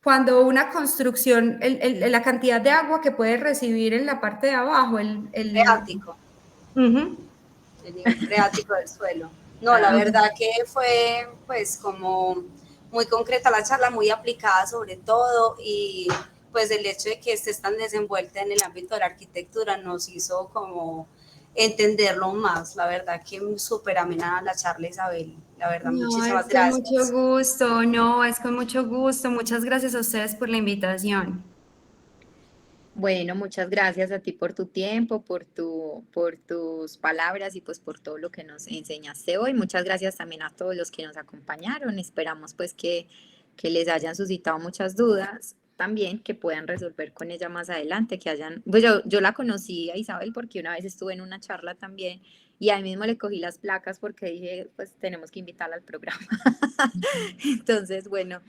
cuando una construcción, la cantidad de agua que puede recibir en la parte de abajo, Freático, uh-huh. el nivel freático del suelo. No, la Ah, verdad que fue pues como muy concreta la charla, muy aplicada sobre todo y pues el hecho de que estés tan desenvuelta en el ámbito de la arquitectura nos hizo como entenderlo más. La verdad que súper amena la charla, Isabel. La verdad, No, muchísimas es con mucho gracias. gusto, no, es con mucho gusto. Muchas gracias a ustedes por la invitación. bueno, muchas gracias a ti por tu tiempo, por tus palabras y pues por todo lo que nos enseñaste hoy. Muchas gracias también a todos los que nos acompañaron. Esperamos pues que les hayan suscitado muchas dudas también, que puedan resolver con ella más adelante, que hayan, pues yo la conocí a Isabel porque una vez estuve en una charla también y ahí mismo le cogí las placas porque dije, pues tenemos que invitarla al programa. Entonces, bueno.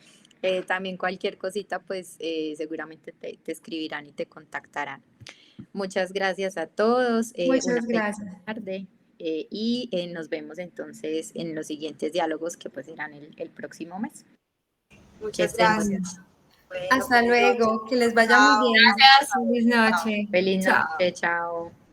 También cualquier cosita, pues seguramente te escribirán y te contactarán. Muchas gracias a todos. Una Muchas feliz gracias. tarde y nos vemos entonces en los siguientes diálogos que pues serán el próximo mes. Que Muchas estén muy bien. gracias. Bueno, Hasta feliz noche. luego, que les vaya muy Chao. bien. Gracias. Feliz Chao. noche. Feliz Chao. noche, chao.